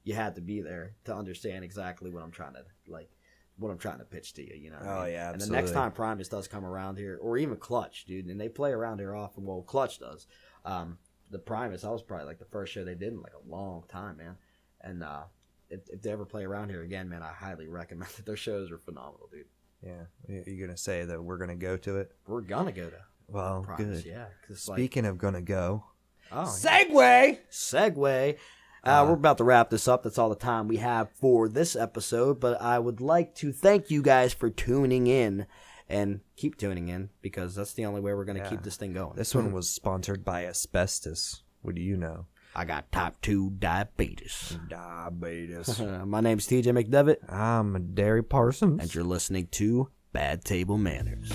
Speaker 3: you had to be there to understand exactly what I'm trying to pitch to you, you know. What I mean?
Speaker 1: Yeah,
Speaker 3: And the next time Primus does come around here, or even Clutch, dude, and they play around here often. Well, Clutch does. The Primus, that was probably the first show they did in a long time, man. And if they ever play around here again, man, I highly recommend it. Their shows are phenomenal, dude.
Speaker 1: Yeah, you're gonna say that we're gonna go to it?
Speaker 3: We're gonna go to.
Speaker 1: Well,
Speaker 3: Promise,
Speaker 1: good.
Speaker 3: Yeah.
Speaker 1: Speaking of gonna go,
Speaker 3: segue. We're about to wrap this up. That's all the time we have for this episode. But I would like to thank you guys for tuning in. And keep tuning in, because that's the only way we're going to keep this thing going.
Speaker 1: This one was sponsored by asbestos. What do you know?
Speaker 3: I got type 2 diabetes.
Speaker 1: Diabetes.
Speaker 3: My name's TJ McDevitt.
Speaker 1: I'm Derry Parsons.
Speaker 3: And you're listening to Bad Table Manners.